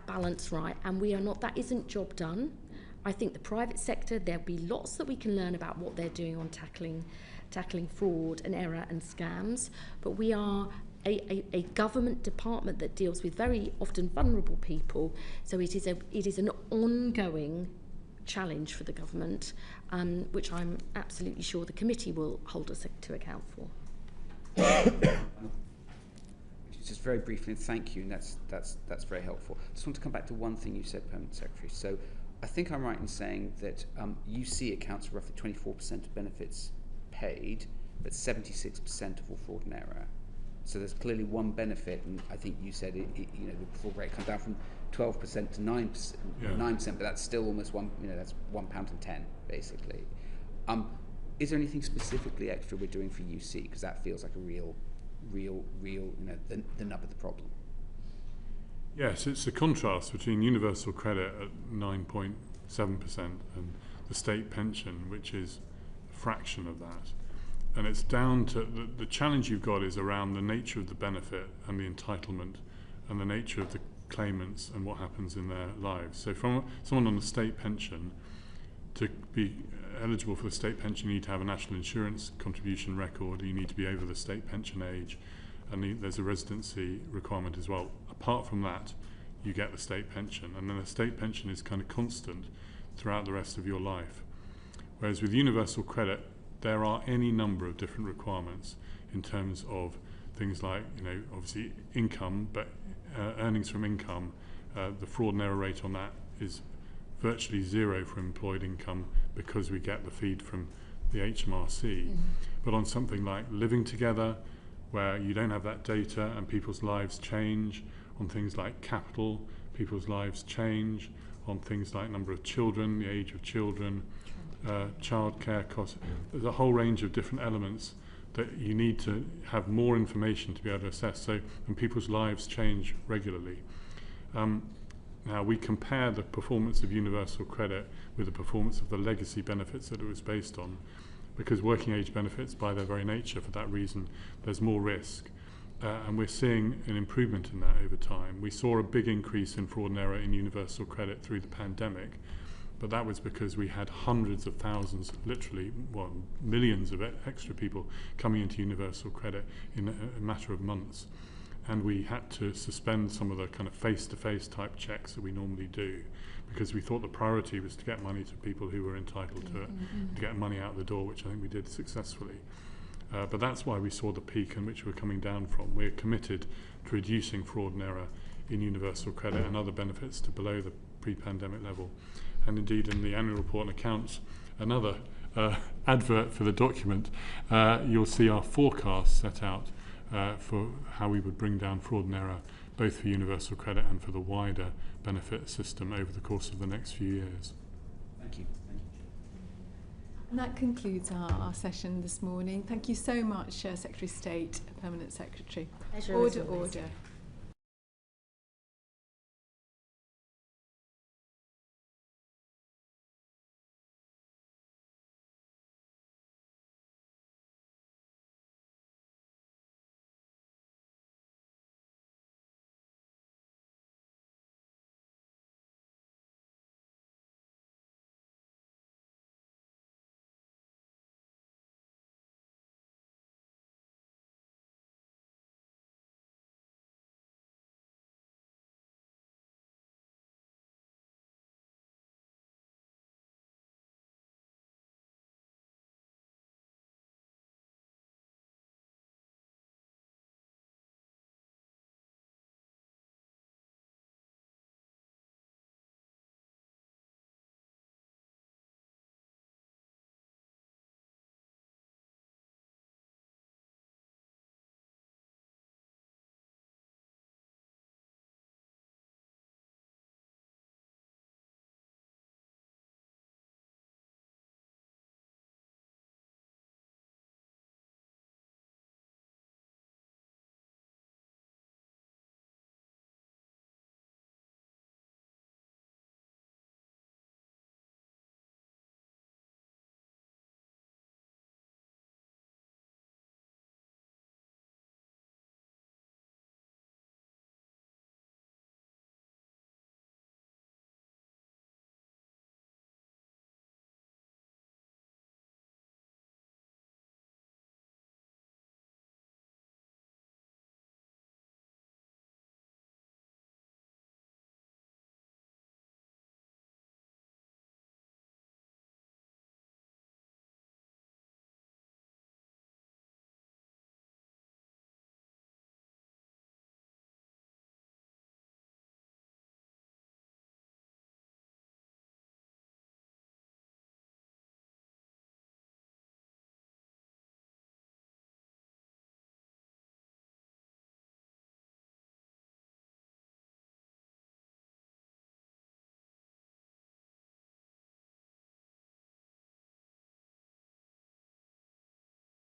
A: balance right, and that isn't job done. I think the private sector, there'll be lots that we can learn about what they're doing on tackling fraud and error and scams. But we are a government department that deals with very often vulnerable people. So it is an ongoing challenge for the government, which I'm absolutely sure the committee will hold us to account for.
I: Just very briefly, and thank you, and that's very helpful. I just want to come back to one thing you said, Permanent Secretary. So I think I'm right in saying that UC accounts for roughly 24% of benefits paid, but 76% of all fraud and error. So there's clearly one benefit, and I think you said the fraud rate comes down from 12% to 9%, 9%, but that's still almost that's £1.10 basically. Is there anything specifically extra we're doing for UC? Because that feels like a real, the nub of the problem.
C: Yes, it's a contrast between universal credit at 9.7% and the state pension, which is a fraction of that. And it's down to the challenge you've got is around the nature of the benefit and the entitlement and the nature of the claimants and what happens in their lives. So from someone on the state pension, to be eligible for the state pension, you need to have a national insurance contribution record, you need to be over the state pension age, and there's a residency requirement as well. Apart from that, you get the state pension, and then the state pension is kind of constant throughout the rest of your life. Whereas with universal credit, there are any number of different requirements in terms of things like, obviously income, but earnings from income, the fraud and error rate on that is virtually zero for employed income because we get the feed from the HMRC. But on something like living together, where you don't have that data and people's lives change, on things like capital, people's lives change, on things like number of children, the age of children, childcare costs. There's a whole range of different elements that you need to have more information to be able to assess. So, and people's lives change regularly. Now, we compare the performance of universal credit with the performance of the legacy benefits that it was based on, because working age benefits, by their very nature, for that reason, there's more risk. And we're seeing an improvement in that over time. We saw a big increase in fraud and error in universal credit through the pandemic, but that was because we had hundreds of thousands, literally, millions of extra people coming into universal credit in a matter of months. And we had to suspend some of the kind of face-to-face type checks that we normally do, because we thought the priority was to get money to people who were entitled to it, to get money out the door, which I think we did successfully. But that's why we saw the peak in which we're coming down from. We're committed to reducing fraud and error in universal credit and other benefits to below the pre-pandemic level. And indeed, in the annual report and accounts, another advert for the document, you'll see our forecast set out for how we would bring down fraud and error, both for universal credit and for the wider benefit system over the course of the next few years.
I: Thank you.
B: And that concludes our session this morning. Thank you so much, Secretary of State, Permanent Secretary.
A: Pleasure.
B: Order.